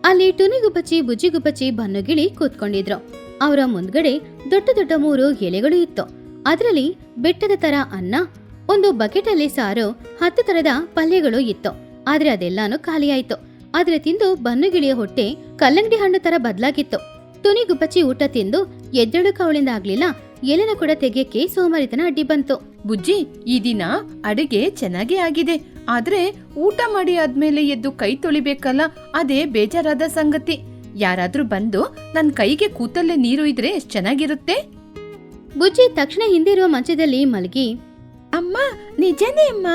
ಅಲ್ಲಿ ಟುನಿಗುಬ್ಬಚ್ಚಿ, ಬುಜ್ಜಿಗುಬ್ಬಚ್ಚಿ, ಬನ್ನುಗಿಳಿ ಕೂತ್ಕೊಂಡಿದ್ರು. ಅವರ ಮುಂದ್ಗಡೆ ದೊಡ್ಡ ದೊಡ್ಡ 3 ಎಲೆಗಳು ಇತ್ತು. ಅದರಲ್ಲಿ ಬೆಟ್ಟದ ತರ ಅನ್ನ, ಒಂದು ಬಕೆಟ್ ಅಲ್ಲಿ ಸಾರು, 10 ತರದ ಪಲ್ಯಗಳು ಇತ್ತು. ಆದ್ರೆ ಅದೆಲ್ಲಾನು ಖಾಲಿ ಆಯ್ತು. ಆದ್ರೆ ತಿಂದು ಬನ್ನುಗಿಳಿಯ ಹೊಟ್ಟೆ ಕಲ್ಲಂಗಡಿ ಹಣ್ಣು ತರ ಬದಲಾಗಿತ್ತು. ಟುನಿಗುಬ್ಬಚ್ಚಿ ಊಟ ತಿಂದು ಎದ್ದೇಳಕ್ಕೆ ಅವಳಿಂದ ಆಗ್ಲಿಲ್ಲ. ಎಲೆನ ಕೂಡ ತೆಗೆಯಕ್ಕೆ ಸೋಮಾರಿತನ ಅಡ್ಡಿ ಬಂತು. ಬುಜ್ಜಿ, ಈ ದಿನ ಅಡುಗೆ ಚೆನ್ನಾಗೇ ಆಗಿದೆ, ಆದ್ರೆ ಊಟ ಮಾಡಿ ಆದ್ಮೇಲೆ ಎದ್ದು ಕೈ ತೊಳಿಬೇಕಲ್ಲ, ಅದೇ ಬೇಜಾರಾದ ಸಂಗತಿ. ಯಾರಾದ್ರೂ ಬಂದು ನನ್ ಕೈಗೆ ಕೂತಲ್ಲೇ ನೀರು ಇದ್ರೆ ಎಷ್ಟ್ ಚೆನ್ನಾಗಿರುತ್ತೆ. ಬುಜ್ಜಿ ತಕ್ಷಣ ಹಿಂದೆ ಇರುವ ಮಂಚದಲ್ಲಿ ಮಲಗಿ, ಅಮ್ಮ ನಿಜನೇ ಅಮ್ಮ,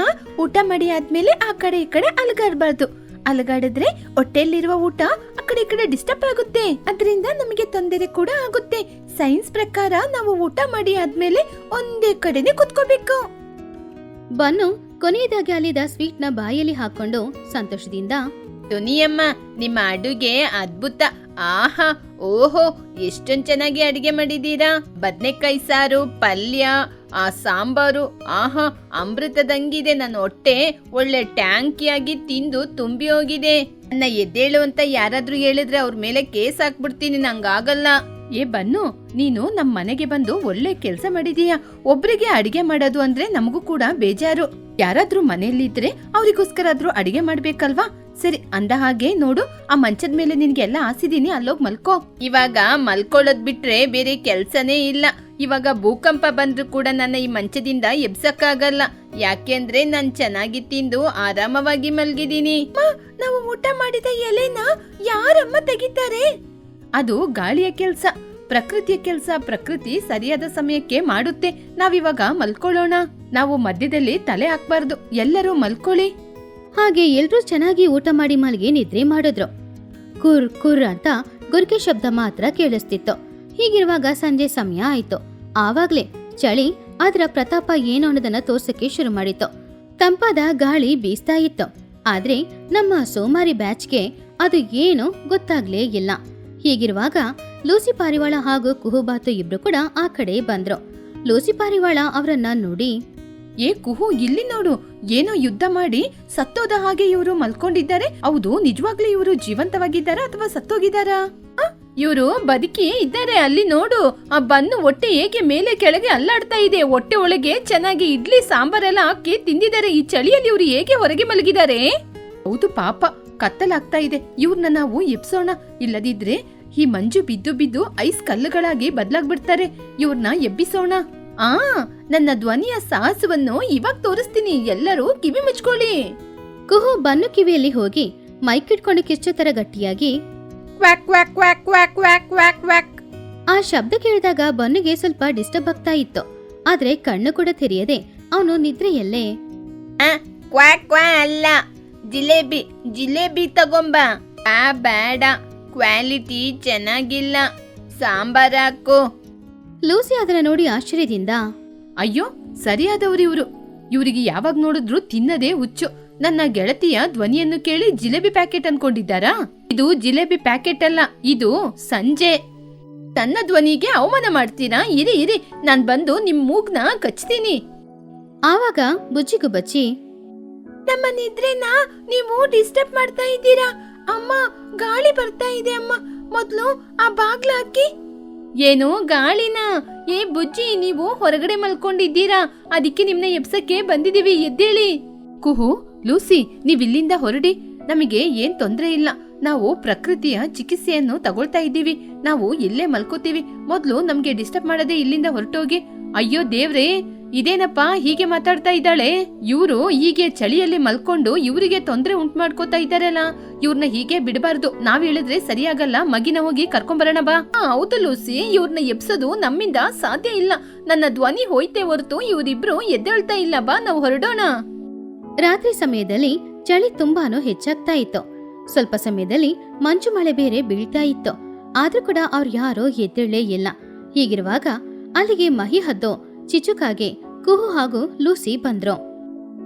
ಊಟ ಮಾಡಿ ಆದ್ಮೇಲೆ ಆ ಕಡೆ ಈ ಕಡೆ ಅಲಗಾಡ್ಬಾರ್ದು. ಅಲಗಾಡಿದ್ರೆ ಹೊಟ್ಟೆಯಲ್ಲಿರುವ ಊಟ ಆ ಕಡೆ ಈ ಕಡೆ ಡಿಸ್ಟರ್ಬ್ ಆಗುತ್ತೆ, ಅದರಿಂದ ನಮಗೆ ತೊಂದರೆ ಕೂಡ ಆಗುತ್ತೆ. ಸೈನ್ಸ್ ಪ್ರಕಾರ ನಾವು ಊಟ ಮಾಡಿ ಆದ್ಮೇಲೆ ಒಂದೇ ಕಡೆನೆ ಕುತ್ಕೋಬೇಕು. ಬನ್ನು ಕೊನೆಯದಾಗಿ ಅಲ್ಲಿದ್ದ ಸ್ವೀಟ್ ನ ಬಾಯಲ್ಲಿ ಹಾಕೊಂಡು ಸಂತೋಷದಿಂದ, ಟುನಿಯಮ್ಮ, ನಿಮ್ಮ ಅಡುಗೆ ಅದ್ಭುತ. ಆಹಾ, ಓಹೋ, ಎಷ್ಟೊಂದ್ ಚೆನ್ನಾಗಿ ಅಡಿಗೆ ಮಾಡಿದೀರಾ. ಬದ್ನೆಕಾಯಿ ಸಾರು, ಪಲ್ಯ, ಆ ಸಾಂಬಾರು, ಆಹಾ ಅಮೃತದಂಗಿದೆ. ನನ್ನ ಹೊಟ್ಟೆ ಒಳ್ಳೆ ಟ್ಯಾಂಕಿಯಾಗಿ ತಿಂದು ತುಂಬಿ ಹೋಗಿದೆ. ನನ್ನ ಎದ್ದೇಳು ಅಂತ ಯಾರಾದ್ರೂ ಹೇಳಿದ್ರೆ ಅವ್ರ ಮೇಲೆ ಕೇಸ್ ಹಾಕ್ಬಿಡ್ತೀನಿ, ನಂಗಾಗಲ್ಲ. ಏ ಬನ್ನು, ನೀನು ನಮ್ ಮನೆಗೆ ಬಂದು ಒಳ್ಳೆ ಕೆಲ್ಸ ಮಾಡಿದೀಯ. ಒಬ್ರಿಗೆ ಅಡಿಗೆ ಮಾಡೋದು ಅಂದ್ರೆ ನಮಗೂ ಕೂಡ ಬೇಜಾರು. ಯಾರಾದ್ರೂ ಮನೆಯಲ್ಲಿದ್ರೆ ಅವ್ರಿಗೋಸ್ಕರ ಆದ್ರೂ ಅಡಿಗೆ ಮಾಡ್ಬೇಕಲ್ವಾ? ಸರಿ, ಅಂದ ಹಾಗೆ ನೋಡು, ಆ ಮಂಚದ ಮೇಲೆ ನಿನ್ಗೆಲ್ಲ ಹಾಸಿದೀನಿ, ಅಲ್ಲೋಗ್ ಮಲ್ಕೋ. ಇವಾಗ ಮಲ್ಕೊಳ್ಳೋದ್ ಬಿಟ್ರೆ ಬೇರೆ ಕೆಲ್ಸನೇ ಇಲ್ಲ. ಇವಾಗ ಭೂಕಂಪ ಬಂದ್ರು ಕೂಡ ನನ್ನ ಈ ಮಂಚದಿಂದ ಎಬ್ಸಕ್ಕಾಗಲ್ಲ. ಯಾಕೆಂದ್ರೆ ನಾನ್ ಚೆನ್ನಾಗಿ ತಿಂದು ಆರಾಮವಾಗಿ ಮಲ್ಗಿದೀನಿ. ನಾವು ಊಟ ಮಾಡಿದ ಎಲೆನ ಯಾರಮ್ಮ ತೆಗಿತಾರೆ? ಅದು ಗಾಳಿಯ ಕೆಲ್ಸ, ಪ್ರಕೃತಿಯ ಕೆಲ್ಸ. ಪ್ರಕೃತಿ ಸರಿಯಾದ ಸಮಯಕ್ಕೆ ಮಾಡುತ್ತೆ. ನಾವಿವಾಗ ಮಲ್ಕೊಳ್ಳೋಣ. ನಾವು ಮಧ್ಯದಲ್ಲಿ ತಲೆ ಹಾಕ್ಬಾರ್ದು. ಎಲ್ಲರೂ ಮಲ್ಕೊಳ್ಳಿ. ಹಾಗೆ ಎಲ್ರೂ ಚೆನ್ನಾಗಿ ಊಟ ಮಾಡಿ ಮಲಗಿ ನಿದ್ರೆ ಮಾಡಿದ್ರು. ಕುರ್ ಕುರ್ ಅಂತ ಗುರ್ಕೆ ಶಬ್ದ ಮಾತ್ರ ಕೇಳಿಸ್ತಿತ್ತು. ಹೀಗಿರುವಾಗ ಸಂಜೆ ಸಮಯ ಆಯ್ತು. ಆವಾಗ್ಲೇ ಚಳಿ ಅದರ ಪ್ರತಾಪ ಏನು ಅನ್ನೋದನ್ನ ತೋರ್ಸಕ್ಕೆ ಶುರು ಮಾಡಿತ್ತು. ತಂಪಾದ ಗಾಳಿ ಬೀಸ್ತಾ ಇತ್ತು. ಆದ್ರೆ ನಮ್ಮ ಸೋಮಾರಿ ಬ್ಯಾಚ್ಗೆ ಅದು ಏನು ಗೊತ್ತಾಗ್ಲೇ ಇಲ್ಲ. ಹೀಗಿರುವಾಗ ಲೂಸಿ ಪಾರಿವಾಳ ಹಾಗೂ ಕುಹುಬಾತು ಇಬ್ರು ಕೂಡ ಆ ಕಡೆ ಬಂದ್ರು. ಲೂಸಿ ಪಾರಿವಾಳ ಅವರನ್ನ ನೋಡಿ, ಏ ಕುಹು, ಇಲ್ಲಿ ನೋಡು, ಏನೋ ಯುದ್ಧ ಮಾಡಿ ಸತ್ತೋದ ಹಾಗೆ ಇವರು ಮಲ್ಕೊಂಡಿದ್ದಾರೆ. ಹೌದು, ನಿಜವಾಗ್ಲೂ ಇವರು ಜೀವಂತವಾಗಿದ್ದಾರಾ ಅಥವಾ ಸತ್ತೋಗಿದ್ದಾರಾ? ಇವರು ಬದುಕಿ ಇದ್ದಾರೆ. ಅಲ್ಲಿ ನೋಡು, ಆ ಬನ್ನು ಹೊಟ್ಟೆ ಹೇಗೆ ಮೇಲೆ ಕೆಳಗೆ ಅಲ್ಲಾಡ್ತಾ ಇದೆ. ಹೊಟ್ಟೆ ಒಳಗೆ ಚೆನ್ನಾಗಿ ಇಡ್ಲಿ ಸಾಂಬಾರೆಲ್ಲ ಹಾಕಿ ತಿಂದಿದ್ದಾರೆ. ಈ ಚಳಿಯಲ್ಲಿ ಇವರು ಹೇಗೆ ಹೊರಗೆ ಮಲಗಿದ್ದಾರೆ? ಹೌದು ಪಾಪ, ಕತ್ತಲಾಗ್ತಾ ಇದೆ. ಇವ್ರನ್ನ ನಾವು ಎಬ್ಸೋಣ, ಇಲ್ಲದಿದ್ರೆ ಈ ಮಂಜು ಬಿದ್ದು ಬಿದ್ದು ಐಸ್ ಕಲ್ಲುಗಳಾಗಿ ಬದಲಾಗ್ಬಿಡ್ತಾರೆ. ಇವ್ರನ್ನ ಎಬ್ಬಿಸೋಣ. ನನ್ನ ಧ್ವನಿಯ ಸಾಹಸವನ್ನು ಇವಾಗ ತೋರಿಸ್ತೀನಿ, ಎಲ್ಲರೂ ಕಿವಿ ಮುಚ್ಕೊಳ್ಳಿ. ಕುಹು ಬನ್ನು ಕಿವಿಯಲ್ಲಿ ಹೋಗಿ ಮೈಕ್ ಇಟ್ಕೊಂಡು ಕಿಚ್ಚು ತರ ಗಟ್ಟಿಯಾಗಿ quack quack quack quack quack quack quack. ಆ ಶಬ್ದ ಕೇಳಿದಾಗ ಬನ್ನುಗೆ ಸ್ವಲ್ಪ ಡಿಸ್ಟರ್ಬ್ ಆಗ್ತಾ ಇತ್ತು. ಆದ್ರೆ ಕಣ್ಣು ಕೂಡ ತೆರೆಯದೆ ಅವನು ನಿದ್ರೆಯಲ್ಲೇ, ಕ್ವಾಕ್ ಕ್ವಾ ಅಲ್ಲ, ಜಿಲೇಬಿ ಜಿಲೇಬಿ ತಗೊಂಬ. ಬೇಡ, ಕ್ವಾಲಿಟಿ ಚೆನ್ನಾಗಿಲ್ಲ. ಸಾಂಬಾರ್ ಹಾಕು. ಲೂಸಿ ಅದನ್ನ ನೋಡಿ ಆಶ್ಚರ್ಯದಿಂದ, ಅಯ್ಯೋ ಸರಿಯಾದವ್ರು ಇವ್ರು. ಇವರಿಗೆ ಯಾವಾಗ ನೋಡಿದ್ರು ತಿನ್ನದೇ ಹುಚ್ಚು. ನನ್ನ ಗೆಳತಿಯ ಧ್ವನಿಯನ್ನು ಕೇಳಿ ಜಿಲೇಬಿ ಪ್ಯಾಕೆಟ್ ಅನ್ಕೊಂಡಿದ್ದಾರಾ? ಇದು ಜಿಲೇಬಿ ಪ್ಯಾಕೆಟ್ ಅಲ್ಲ, ಇದು ಸಂಜೆ. ತನ್ನ ಧ್ವನಿಗೆ ಅವಮಾನ ಮಾಡ್ತೀರಾ? ಇರಿ ಇರಿ, ನಾನ್ ಬಂದು ನಿಮ್ ಮೂಗ್ನ ಕಚ್ತೀನಿ. ಆವಾಗ ಬುಜ್ಜಿಗೂ ಬಚ್ಚಿ, ನಮ್ಮ ನಿದ್ರೆನ ನೀವು ಡಿಸ್ಟರ್ಬ್ ಮಾಡ್ತಾ ಇದ್ದೀರಾ. ಅಮ್ಮ, ಗಾಳಿ ಬರ್ತಾ ಇದೆ ಅಮ್ಮ, ಮೊದ್ಲು ಆ ಬಾಗ್ಲ ಹಾಕಿ. ಏನು ಗಾಳಿನ? ಏ ಬುಜ್ಜಿ, ನೀವು ಹೊರಗಡೆ ಮಲ್ಕೊಂಡಿದ್ದೀರಾ, ಅದಕ್ಕೆ ನಿಮ್ನ ಎಬ್ಸಕ್ಕೆ ಬಂದಿದೀವಿ, ಎದ್ದೇಳಿ. ಕುಹು, ಲೂಸಿ, ನೀವಿಲ್ಲಿಂದ ಹೊರಡಿ. ನಮಗೆ ಏನ್ ತೊಂದ್ರೆ ಇಲ್ಲ. ನಾವು ಪ್ರಕೃತಿಯ ಚಿಕಿತ್ಸೆಯನ್ನು ತಗೊಳ್ತಾ ಇದ್ದೀವಿ. ನಾವು ಇಲ್ಲೇ ಮಲ್ಕೋತೀವಿ. ಮೊದ್ಲು ನಮ್ಗೆ ಡಿಸ್ಟರ್ಬ್ ಮಾಡದೆ ಇಲ್ಲಿಂದ ಹೊರಟೋಗಿ. ಅಯ್ಯೋ ದೇವ್ರೇ, ಇದೇನಪ್ಪ ಹೀಗೆ ಮಾತಾಡ್ತಾ ಇದ್ದಾಳೆ? ಇವ್ರು ಹೀಗೆ ಚಳಿಯಲ್ಲಿ ಮಲ್ಕೊಂಡು ಇವರಿಗೆ ತೊಂದ್ರೆ ಉಂಟು ಮಾಡ್ಕೋತಾ ಇದ್ದಾರಲ್ಲ. ಇವ್ರನ್ನ ಹೀಗೆ ಬಿಡಬಾರ್ದು. ನಾವ್ ಹೇಳಿದ್ರೆ ಸರಿಯಾಗಲ್ಲ. ಮಗಿನ ಹೋಗಿ ಕರ್ಕೊಂಬರೋಣ ಬಾ. ಹೌದು ಲೂಸಿ, ಇವ್ರನ್ನ ಎಬ್ಸೋದು ನಮ್ಮಿಂದ ಸಾಧ್ಯ ಇಲ್ಲ. ನನ್ನ ಧ್ವನಿ ಹೋಯ್ತೆ ಹೊರತು ಇವರಿಬ್ರು ಎದ್ದೇಳ್ತಾ ಇಲ್ಲ. ಬಾ, ನಾವು ಹೊರಡೋಣ. ರಾತ್ರಿ ಸಮಯದಲ್ಲಿ ಚಳಿ ತುಂಬಾನು ಹೆಚ್ಚಾಗ್ತಾ ಇತ್ತು. ಸ್ವಲ್ಪ ಸಮಯದಲ್ಲಿ ಮಂಚು ಮಳೆ ಬೇರೆ ಬೀಳ್ತಾ ಇತ್ತು. ಆದ್ರೂ ಕೂಡ ಅವ್ರು ಯಾರೋ ಎದ್ದೇಳೇ ಇಲ್ಲ. ಹೀಗಿರುವಾಗ ಅಲ್ಲಿಗೆ ಮಹಿ ಹದ್ದು, ಚಿಚುಕಾಗೆ, ಕುಹು ಹಾಗೂ ಲೂಸಿ ಬಂದ್ರು.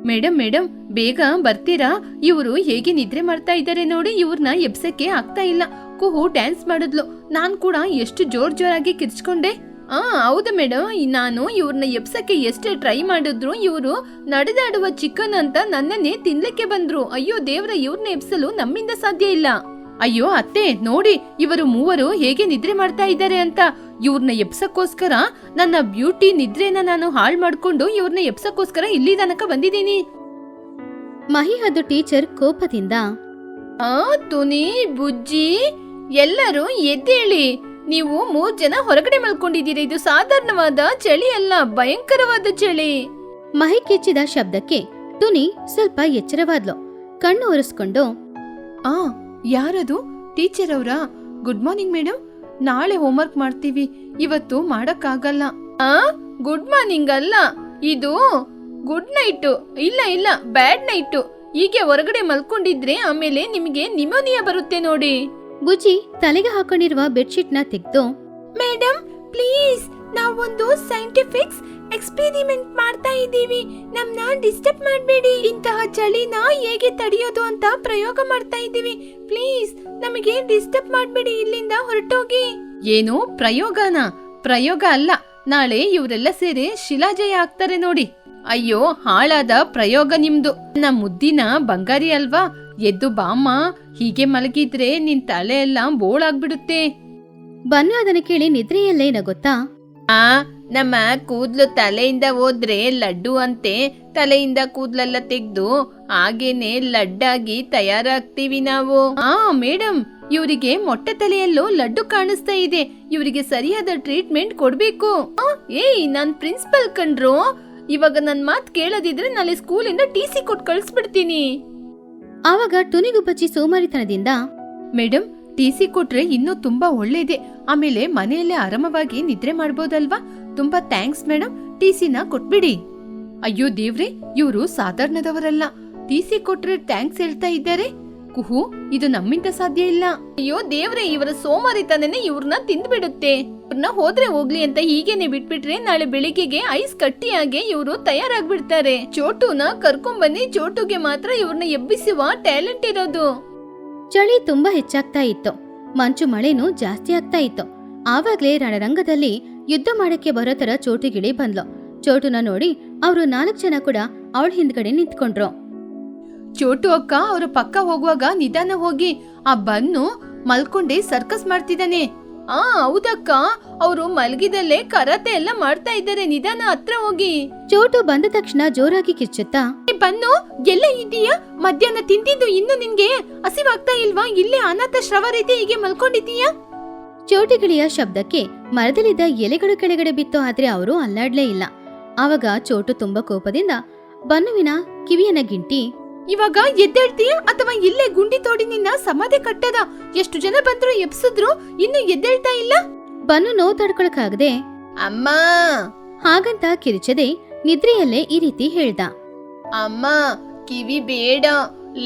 ಮೇಡಮ್ ಮೇಡಮ್, ಬೇಗ ಬರ್ತೀರಾ? ಇವರು ಹೇಗೆ ನಿದ್ರೆ ಮಾಡ್ತಾ ಇದ್ದಾರೆ ನೋಡಿ. ಇವ್ರನ್ನ ಎಬ್ಸಕ್ಕೆ ಆಗ್ತಾ ಇಲ್ಲ. ಕುಹು ಡ್ಯಾನ್ಸ್ ಮಾಡಿದ್ಲು. ನಾನ್ ಕೂಡ ಎಷ್ಟು ಜೋರಾಗಿ ಕಿರ್ಚ್ಕೊಂಡೆ. ಹೌದು ಮೇಡಮ್, ನಾನು ಇವ್ರನ್ನ ಎಬ್ಸಕ್ಕೆ ಎಷ್ಟೇ ಟ್ರೈ ಮಾಡಿದ್ರು ಇವರು ನಡೆದಾಡುವ ಚಿಕನ್ ಅಂತ ನನ್ನನ್ನೇ ತಿನ್ಲಿಕ್ಕೆ ಬಂದ್ರು. ಅಯ್ಯೋ ದೇವ್ರ, ಇವ್ರನ್ನ ಎಬ್ಸಲು ನಮ್ಮಿಂದ ಸಾಧ್ಯ ಇಲ್ಲ. ಅಯ್ಯೋ ಅತ್ತೆ, ನೋಡಿ ಇವರು ಮೂವರು ಹೇಗೆ ನಿದ್ರೆ ಮಾಡ್ತಾ ಇದ್ದಾರೆ ಅಂತ. ಇವ್ರನ್ನ ಎಬ್ಸಕ್ಕೋಸ್ಕರ ನನ್ನ ಬ್ಯೂಟಿ ನಿದ್ರೆನ ನಾನು ಹಾಳು ಮಾಡ್ಕೊಂಡು ಇವ್ರನ್ನ ಎಬ್ಸಕ್ಕೋಸ್ಕರ ಇಲ್ಲಿ ತನಕ ಬಂದಿದ್ದೀನಿ. ಮಹಿ ಹದ್ದು ಟೀಚರ್ ಕೋಪದಿಂದ, ತುನಿ, ಬುಜ್ಜಿ, ಎಲ್ಲರೂ ಎದ್ದೇಳಿ. ನೀವು 3 ಜನ ಹೊರಗಡೆ ಮಲ್ಕೊಂಡಿದ್ದೀರಿ. ಇದು ಸಾಧಾರಣವಾದ ಚಳಿ ಅಲ್ಲ, ಭಯಂಕರವಾದ ಚಳಿ. ಮಹಿ ಕಿಚ್ಚಿದ ಶಬ್ದಕ್ಕೆ ತುನಿ ಸ್ವಲ್ಪ ಎಚ್ಚರವಾದ್ಲು. ಕಣ್ಣು ಒರೆಸ್ಕೊಂಡು, ಯಾರದು? ಟೀಚರ್ ಅವರಾ? Good morning madam. ನಾಳೆ ಹೋಮ್ವರ್ಕ್ ಮಾಡ್ತೀವಿ, ಇವತ್ತು ಮಾಡಕ್ಕಾಗಲ್ಲ. ಗುಡ್ ಮಾರ್ನಿಂಗ್ ಅಲ್ಲ, ಇದು ಗುಡ್ ನೈಟು. ಇಲ್ಲ ಇಲ್ಲ, ಬ್ಯಾಡ್ ನೈಟು. ಹೀಗೆ ಹೊರಗಡೆ ಮಲ್ಕೊಂಡಿದ್ರೆ ಆಮೇಲೆ ನಿಮಗೆ ನಿಮೋನಿಯಾ ಬರುತ್ತೆ ನೋಡಿ. ಬುಜ್ಜಿ ತಲೆಗೆ ಹಾಕೊಂಡಿರುವ ಬೆಡ್ಶೀಟ್ ನ ತೆಗೆದು, ಮೇಡಮ್ ಪ್ಲೀಸ್, ನಾವೊಂದು ಸೈಂಟಿಫಿಕ್ ಎಕ್ಸ್ಪೆರಿಮೆಂಟ್ ಮಾಡ್ತಾ ಇದ್ದೀವಿ. ನಮ್ನ ಡಿಸ್ಟರ್ಬ್ ಮಾಡಬೇಡಿ. ಇಂತಹ ಚಳಿನ ಹೇಗೆ ತಡೆಯೋದು ಅಂತ ಪ್ರಯೋಗ ಮಾಡ್ತಾ ಇದ್ದೀವಿ. ಪ್ಲೀಸ್ ನಮಗೆ ಡಿಸ್ಟರ್ಬ್ ಮಾಡಬೇಡಿ, ಇಲ್ಲಿಂದ ಹೊರಟೋಗಿ. ಏನು ಪ್ರಯೋಗನ? ಪ್ರಯೋಗ ಅಲ್ಲ, ನಾಳೆ ಇವರೆಲ್ಲ ಸೇರಿ ಶಿಲಾಜಯ ಆಗ್ತಾರೆ ನೋಡಿ. ಅಯ್ಯೋ, ಹಾಳಾದ ಪ್ರಯೋಗ ನಿಮ್ದು. ನನ್ನ ಮುದ್ದಿನ ಬಂಗಾರಿ ಅಲ್ವಾ? ಎದ್ದು ಬಾಮ್ಮ. ಹೀಗೆ ಮಲಗಿದ್ರೆ ನಿನ್ ತಲೆ ಎಲ್ಲ ಬೋಳಾಗ್ಬಿಡುತ್ತೆ. ಬನ್ನು ಅದನ್ನ ಕೇಳಿ ನಿದ್ರೆಯಲ್ಲೇ ನಗುತ್ತಾ, ನಮ್ಮ ಕೂದ್ಲು ತಲೆಯಿಂದ ಹೋದ್ರೆ ಲಡ್ಡು ಅಂತೆ. ತಲೆಯಿಂದ ಕೂದ್ಲೆಲ್ಲ ತೆಗ್ದು ಹಾಗೇನೆ ಲಡ್ಡಾಗಿ ತಯಾರಾಗ್ತೀವಿ ನಾವು. ಮೇಡಮ್, ಇವರಿಗೆ ಮೊಟ್ಟೆ ತಲೆಯಲ್ಲೂ ಲಡ್ಡು ಕಾಣಿಸ್ತಾ ಇದೆ. ಇವರಿಗೆ ಸರಿಯಾದ ಟ್ರೀಟ್ಮೆಂಟ್ ಕೊಡ್ಬೇಕು. ಏಯ್, ನಾನ್ ಪ್ರಿನ್ಸಿಪಲ್ ಕಂಡ್ರು. ಇವಾಗ ನನ್ ಮಾತ್ ಕೇಳದಿದ್ರೆ ನಾಳೆ ಸ್ಕೂಲಿಂದ TC ಕೊಟ್ಟು ಕಳಿಸ್ಬಿಡ್ತೀನಿ. ಆವಾಗ ಟುನಿಗೂ ಬಚ್ಚಿ ಸೋಮಾರಿತನದಿಂದ, ಮೇಡಮ್ TC ಕೊಟ್ರೆ ಇನ್ನೂ ತುಂಬಾ ಒಳ್ಳೇದೆ. ಆಮೇಲೆ ಮನೆಯಲ್ಲೇ ಆರಾಮವಾಗಿ ನಿದ್ರೆ ಮಾಡ್ಬೋದಲ್ವಾ? ತುಂಬಾ ಥ್ಯಾಂಕ್ಸ್ ಮೇಡಮ್, TCನ ಕೊಟ್ಬಿಡಿ. ಅಯ್ಯೋ ದೇವ್ರೆ, ಇವರು ಸಾಧಾರಣದವರಲ್ಲ. TC ಕೊಟ್ರೆ ಥ್ಯಾಂಕ್ಸ್ ಹೇಳ್ತಾ ಇದ್ದಾರೆ. ಕುಹು, ಇದು ನಮ್ಮಿಂದ ಸಾಧ್ಯ ಇಲ್ಲ. ಅಯ್ಯೋ ದೇವ್ರೆ, ಇವರ ಸೋಮಾರಿತನೇ ಇವ್ರನ್ನ ತಿಂದ್ಬಿಡುತ್ತೆ. ಇವ್ರನ್ನ ಹೋದ್ರೆ ಹೋಗ್ಲಿ ಅಂತ ಹೀಗೇನೆ ಬಿಟ್ಬಿಟ್ರೆ ನಾಳೆ ಬೆಳಿಗ್ಗೆಗೆ ಐಸ್ ಕಟ್ಟಿಯಾಗೆ ಇವರು ತಯಾರಾಗ್ಬಿಡ್ತಾರೆ. ಚೋಟುನ ಕರ್ಕೊಂಡ್ಬನ್ನಿ. ಚೋಟುಗೆ ಮಾತ್ರ ಇವ್ರನ್ನ ಎಬ್ಬಿಸುವ ಟ್ಯಾಲೆಂಟ್ ಇರೋದು. ಚಳಿ ತುಂಬಾ ಹೆಚ್ಚಾಗ್ತಾ ಇತ್ತು. ಮಂಚು ಮಳೆನೂ ಜಾಸ್ತಿ ಆಗ್ತಾ ಇತ್ತು. ಆವಾಗ್ಲೇ ರಣರಂಗದಲ್ಲಿ ಯುದ್ಧ ಮಾಡಕ್ಕೆ ಬರೋ ತರ ಚೋಟುಗಿಳಿ ಬಂದ್ಲು. ಚೋಟುನ ನೋಡಿ ಅವರು 4 ಜನ ಕೂಡ ಅವಳ ಹಿಂದ್ಗಡೆ ನಿಂತ್ಕೊಂಡ್ರು. ಚೋಟು ಅಕ್ಕ, ಅವ್ರ ಪಕ್ಕ ಹೋಗುವಾಗ ನಿಧಾನ ಹೋಗಿ. ಆ ಬನ್ನು ಮಲ್ಕೊಂಡೆ ಸರ್ಕಸ್ ಮಾಡ್ತಿದ್ದಾನೆ. ಹೌದಕ್ಕ, ಅವರು ಮಲಗಿದಲ್ಲೇ ಕರಾಟೆ ಎಲ್ಲ ಮಾಡ್ತಾ ಇದ್ದಾರೆ. ನಿಧಾನ, ಹತ್ರ ಹೋಗಿ. ಚೋಟು ಬಂದ ತಕ್ಷಣ ಜೋರಾಗಿ ಕಿಚ್ಚುತ್ತಾ, ಬನ್ನು ಎಲ್ಲ ಇದೀಯಾ? ಮಧ್ಯಾಹ್ನ ತಿಂದಿದ್ದು ಇನ್ನು ನಿನ್ಗೆ ಹಸಿವಾಗ್ತಾ ಇಲ್ವಾ? ಇಲ್ಲೇ ಅನಾಥಾಶ್ರಮ ರೀತಿ ಹೀಗೆ ಮಲ್ಕೊಂಡಿದ್ದೀಯಾ? ಚೋಟಿಗಿಳಿಯ ಶಬ್ದಕ್ಕೆ ಮರದಲ್ಲಿದ್ದ ಎಲೆಗಳು ಕೆಳಗಡೆ ಬಿತ್ತು. ಆದ್ರೆ ಅವರು ಅಲ್ಲಾಡ್ಲೇ ಇಲ್ಲ. ಆವಾಗ ಚೋಟು ತುಂಬಾ ಕೋಪದಿಂದ ಬನ್ನುವಿನ ಕಿವಿಯನ್ನ ಗಿಂಟಿ, ಇವಾಗ ಎದ್ದೇಳ್ತೀಯ ಅಥವಾ ಇಲ್ಲೇ ಗುಂಡಿ ತೋಡಿ ನಿನ್ನ ಸಮಾಧಿ ಕಟ್ಟದ? ಎಷ್ಟು ಜನ ಬಂದ್ರು ಎಬ್ಸಿದ್ರು, ಇನ್ನು ಎದ್ದೇಳ್ತಾ ಇಲ್ಲ. ಬನ್ನು ನೋವು ತಡ್ಕೊಳಕಾಗದೆ ಅಮ್ಮ ಹಾಗಂತ ಕಿರಿಚದೆ ನಿದ್ರೆಯಲ್ಲೇ ಈ ರೀತಿ ಹೇಳ್ದ, ಅಮ್ಮ ಕಿವಿ ಬೇಡ,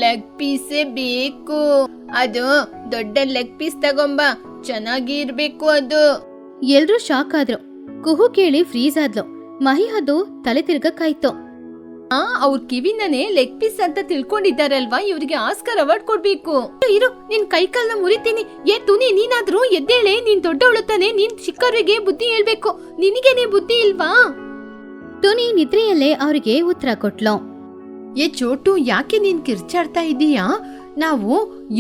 ಲೆಗ್ ಪೀಸೇ ಬೇಕು. ಅದು ದೊಡ್ಡ ಲೆಗ್ ಪೀಸ್ ತಗೊಂಬ. ಚೆನ್ನಾಗಿ ಇರ್ಬೇಕು ಅದು. ಎಲ್ರೂ ಶಾಕ್ ಆದ್ರು. ಕುಹು ಕೇಳಿ ಫ್ರೀಸ್ ಆದ್ಲು. ಮಹಿ ಅದು ತಲೆ ತಿರ್ಗಕ್ಕಾಯ್ತು. ಅವ್ರ ಕಿವಿನನೇ ಲೆಗ್ ಪೀಸ್ ಅಂತ ತಿಳ್ಕೊಂಡಿದ್ದಾರಲ್ವಾ, ಇವ್ರಿಗೆ ಆಸ್ಕರ್ ಅವಾರ್ಡ್ ಕೊಡ್ಬೇಕು. ಇರು, ನಿನ್ ಕೈಕಾಲ್ನ ಮುರಿತೀನಿ. ತುನಿ, ನೀನಾದ್ರೂ ಎದ್ದೇಳೆ, ನೀನ್ ದೊಡ್ಡವಳು ತಾನೆ, ನೀನ್ ಚಿಕ್ಕವರಿಗೆ ಬುದ್ಧಿ ಹೇಳ್ಬೇಕು, ನಿನಗೇನೆ ಬುದ್ಧಿ ಇಲ್ವಾ? ಟುನಿ ನಿದ್ರೆಯಲ್ಲೇ ಅವ್ರಿಗೆ ಉತ್ತರ ಕೊಟ್ಲು. ಚೋಟು, ಯಾಕೆ ನೀನ್ ಕಿರ್ಚಾಡ್ತಾ ಇದ್ದೀಯಾ? ನಾವು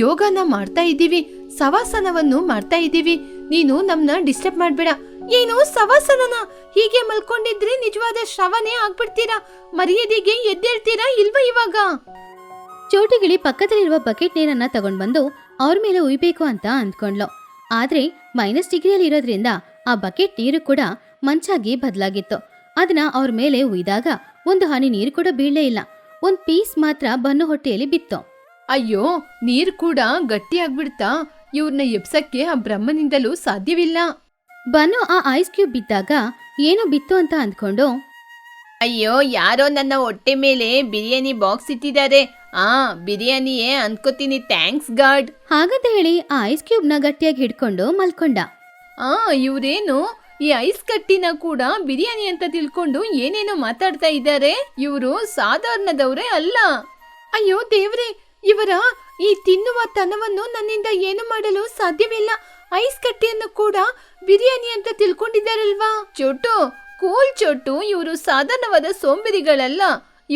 ಯೋಗನ ಮಾಡ್ತಾ ಇದ್ದೀವಿ, ಸವಾಸನವನ್ನು ಮಾಡ್ತಾ ಇದ್ದೀವಿ. ನೀನು ನಮ್ನ ಡಿಸ್ಟರ್ಬ್ ಮಾಡ್ಬೇಡ. ಏನು ಸವಾಸನನ? ಹೀಗೆ ಮಲ್ಕೊಂಡಿದ್ರೆ ನಿಜವಾದ ಶ್ರವನೇ ಆಗ್ಬಿಡ್ತೀರಾ. ಮರ್ಯಾದೆಗೆ ಎದ್ದೇಳ್ತೀರಾ ಇಲ್ವಾ ಇವಾಗ? ಚೋಟುಗಿಳಿ ಪಕ್ಕದಲ್ಲಿರುವ ಬಕೆಟ್ ನೀರನ್ನ ತಗೊಂಡ್ ಬಂದು ಅವ್ರ ಮೇಲೆ ಉಯ್ಬೇಕು ಅಂತ ಅಂದ್ಕೊಂಡ್ಲು. ಆದ್ರೆ -ಡಿಗ್ರಿಯಲ್ಲಿ ಇರೋದ್ರಿಂದ ಆ ಬಕೆಟ್ ನೀರು ಕೂಡ ಮಂಚಾಗಿ ಬದಲಾಗಿತ್ತು. ಅದನ್ನ ಅವ್ರ ಮೇಲೆ ಉಯ್ದಾಗ ಒಂದು ಹನಿ ನೀರು ಕೂಡ ಬೀಳಲೇ ಇಲ್ಲ. ಒಂದ್ ಪೀಸ್ ಮಾತ್ರ ಬನ್ನು ಹೊಟ್ಟೆಯಲ್ಲಿ ಬಿತ್ತು. ಅಯ್ಯೋ, ನೀರ್ ಕೂಡ ಗಟ್ಟಿ ಆಗ್ಬಿಡ್ತಾ? ಇವ್ರನ್ನ ಎಬ್ಸಕ್ಕೆ ಆ ಬ್ರಹ್ಮನಿಂದಲೂ ಸಾಧ್ಯವಿಲ್ಲ. ಬನ್ನು ಆ ಐಸ್ ಕ್ಯೂಬ್ ಬಿದ್ದಾಗ ಏನೋ ಬಿತ್ತು ಅಂತ ಅಂದ್ಕೊಂಡು, ಅಯ್ಯೋ, ಯಾರೋ ನನ್ನ ಹೊಟ್ಟೆ ಮೇಲೆ ಬಿರಿಯಾನಿ ಬಾಕ್ಸ್ ಇಟ್ಟಿದ್ದಾರೆ. ಬಿರಿಯಾನಿಯೇ ಅನ್ಕೋತೀನಿ, ಥ್ಯಾಂಕ್ಸ್ ಗಾಡ್. ಹಾಗಂತ ಹೇಳಿ ಆ ಐಸ್ ಕ್ಯೂಬ್ ನ ಗಟ್ಟಿಯಾಗಿ ಹಿಡ್ಕೊಂಡು ಮಲ್ಕೊಂಡ. ಇವ್ರೇನು ಈ ಐಸ್ ಕಟ್ಟಿನ ಕೂಡ ಬಿರಿಯಾನಿ ಅಂತ ತಿಳ್ಕೊಂಡು ಏನೇನೋ ಮಾತಾಡ್ತಾ ಇದ್ದಾರೆ. ಇವರು ಸಾಧಾರಣದವರೇ ಅಲ್ಲ. ಅಯ್ಯೋ ದೇವ್ರೆ, ಇವರ ಈ ತಿನ್ನುವ ತನವನ್ನು ನನ್ನಿಂದ ಏನು ಮಾಡಲು ಸಾಧ್ಯವಿಲ್ಲ. ಐಸ್ ಕಟ್ಟಿಯನ್ನು ಕೂಡ ಬಿರಿಯಾನಿ ಅಂತ ತಿಳ್ಕೊಂಡಿದ್ದಾರಲ್ವಾ? ಚೋಟು, ಕೂಲ್ ಚೋಟು, ಇವರು ಸಾಧಾರಣವಾದ ಸೋಂಬೇರಿಗಳಲ್ಲ,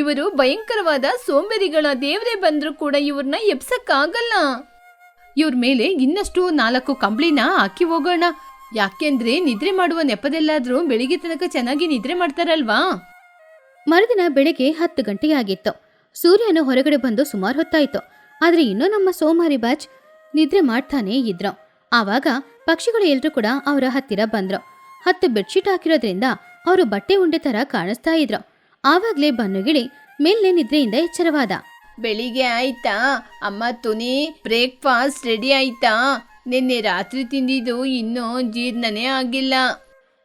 ಇವರು ಭಯಂಕರವಾದ ಸೋಂಬೇರಿಗಳ. ದೇವ್ರೆ ಬಂದ್ರು ಕೂಡ ಇವ್ರನ್ನ ಎಬ್ಸಕ್ಕಾಗಲ್ಲ. ಇವ್ರ ಮೇಲೆ ಇನ್ನಷ್ಟು 4 ಕಂಬಳಿನ ಹಾಕಿ ಹೋಗೋಣ. ಯಾಕೆಂದ್ರೆ ನಿದ್ರೆ ಮಾಡುವ ನೆಪದಲ್ಲಾದ್ರೂ ಬೆಳಿಗ್ಗೆ ತನಕ ಚೆನ್ನಾಗಿ ನಿದ್ರೆ ಮಾಡ್ತಾರಲ್ವಾ? ಮರುದಿನ ಬೆಳಗ್ಗೆ 10 ಗಂಟೆಯಾಗಿತ್ತು. ಸೂರ್ಯನು ಹೊರಗಡೆ ಬಂದು ಸುಮಾರು ಹೊತ್ತಾಯ್ತು. ಆದ್ರೆ ಇನ್ನೂ ನಮ್ಮ ಸೋಮಾರಿ ಬ್ಯಾಚ್ ನಿದ್ರೆ ಮಾಡ್ತಾನೇ ಇದ್ರು. ಆವಾಗ ಪಕ್ಷಿಗಳು ಎಲ್ರೂ ಕೂಡ ಅವರ ಹತ್ತಿರ ಬಂದ್ರು. 10 ಬೆಡ್ಶೀಟ್ ಹಾಕಿರೋದ್ರಿಂದ ಅವರು ಬಟ್ಟೆ ಉಂಡೆ ತರ ಕಾಣಿಸ್ತಾ ಇದ್ರು. ಆವಾಗ್ಲೇ ಬನ್ನುಗಿಳಿ ಮೇಲೆ ನಿದ್ರೆಯಿಂದ ಎಚ್ಚರವಾದ. ಬೆಳಿಗ್ಗೆ ಆಯ್ತಾ ಅಮ್ಮ ತುನಿ? ಬ್ರೇಕ್ಫಾಸ್ಟ್ ರೆಡಿ ಆಯ್ತಾ? ನಿನ್ನೆ ರಾತ್ರಿ ತಿಂದಿದ್ದು ಇನ್ನೂ ಜೀರ್ಣನೇ ಆಗಿಲ್ಲ.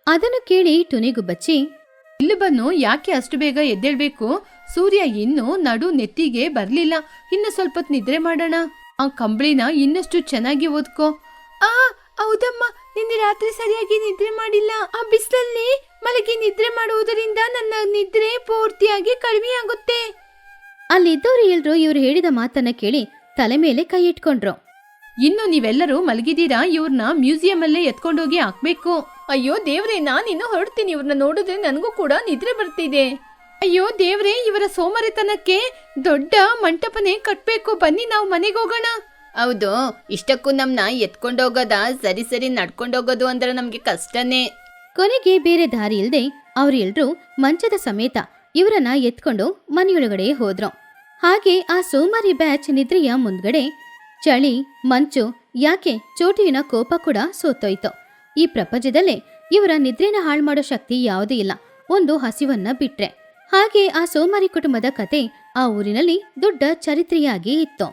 ಅದನ್ನು ಕೇಳಿ ಟುನಿಗೂ ಬಚ್ಚಿ, ಇಲ್ಲಿ ಬನ್ನು, ಯಾಕೆ ಅಷ್ಟು ಬೇಗ ಎದ್ದೇಳ್ಬೇಕು? ಸೂರ್ಯ ಇನ್ನೂ ನಡು ನೆತ್ತಿಗೆ ಬರ್ಲಿಲ್ಲ. ಇನ್ನು ಸ್ವಲ್ಪ ಹೊತ್ತು ನಿದ್ರೆ ಮಾಡೋಣ. ಆ ಕಂಬಳಿನ ಇನ್ನಷ್ಟು ಚೆನ್ನಾಗಿ ಓದ್ಕೋ. ಹೌದಮ್ಮ, ನಿನ್ನೆ ರಾತ್ರಿ ಸರಿಯಾಗಿ ನಿದ್ರೆ ಮಾಡಿಲ್ಲ. ಆ ಬಿಸಿಲಲ್ಲಿ ಮಲಗಿ ನಿದ್ರೆ ಮಾಡುವುದರಿಂದ ನನ್ನ ನಿದ್ರೆ ಪೂರ್ತಿಯಾಗಿ ಕಡಿಮೆ ಆಗುತ್ತೆ. ಅಲ್ಲಿದ್ದವರು ಎಲ್ರು ಇವ್ರು ಹೇಳಿದ ಮಾತನ್ನ ಕೇಳಿ ತಲೆ ಮೇಲೆ ಕೈ ಇಟ್ಕೊಂಡ್ರು. ಇನ್ನು ನೀವೆಲ್ಲರೂ ಮಲಗಿದೀರಾ? ಇವ್ರನ್ನ ಮ್ಯೂಸಿಯಂ ಅಲ್ಲೇ ಎತ್ಕೊಂಡೋಗಿ ಹಾಕ್ಬೇಕು. ಅಯ್ಯೋ ದೇವ್ರೆ, ನಾನಿನ್ನು ಹೊರಡ್ತೀನಿ. ಇವ್ರನ್ನ ನೋಡಿದ್ರೆ ನನಗೂ ಕೂಡ ನಿದ್ರೆ ಬರ್ತಿದೆ. ಅಯ್ಯೋ ದೇವ್ರೆ, ಇವರ ಸೋಮರಿತನಕ್ಕೆ ದೊಡ್ಡ ಮಂಟಪನೇ ಕಟ್ಬೇಕು. ಬನ್ನಿ, ನಾವು ಮನೆಗೆ ಹೋಗೋಣ. ಹೌದು, ಇಷ್ಟಕ್ಕೂ ನಮ್ನ ಎತ್ಕೊಂಡೋಗೋದ? ಸರಿ ನಡ್ಕೊಂಡೋಗೋದು ಅಂದ್ರೆ ನಮ್ಗೆ ಕಷ್ಟನೇ. ಕೊನೆಗೆ ಬೇರೆ ದಾರಿ ಇಲ್ದೆ ಅವ್ರೆಲ್ರೂ ಮಂಚದ ಸಮೇತ ಇವರನ್ನ ಎತ್ಕೊಂಡು ಮನೆಯೊಳಗಡೆ ಹೋದ್ರು. ಹಾಗೆ ಆ ಸೋಮಾರಿ ಬ್ಯಾಚ್ ನಿದ್ರೆಯ ಮುಂದ್ಗಡೆ ಚಳಿ, ಮಂಚು, ಯಾಕೆ ಚೋಟುವಿನ ಕೋಪ ಕೂಡ ಸೋತೋಯ್ತು. ಈ ಪ್ರಪಂಚದಲ್ಲೇ ಇವರ ನಿದ್ರೆನ ಹಾಳು ಮಾಡೋ ಶಕ್ತಿ ಯಾವುದೂ ಇಲ್ಲ, ಒಂದು ಹಸಿವನ್ನ ಬಿಟ್ರೆ. ಹಾಗೆ ಆ ಸೋಮಾರಿ ಕುಟುಂಬದ ಕತೆ ಆ ಊರಿನಲ್ಲಿ ದೊಡ್ಡ ಚರಿತ್ರೆಯಾಗಿ ಇತ್ತು.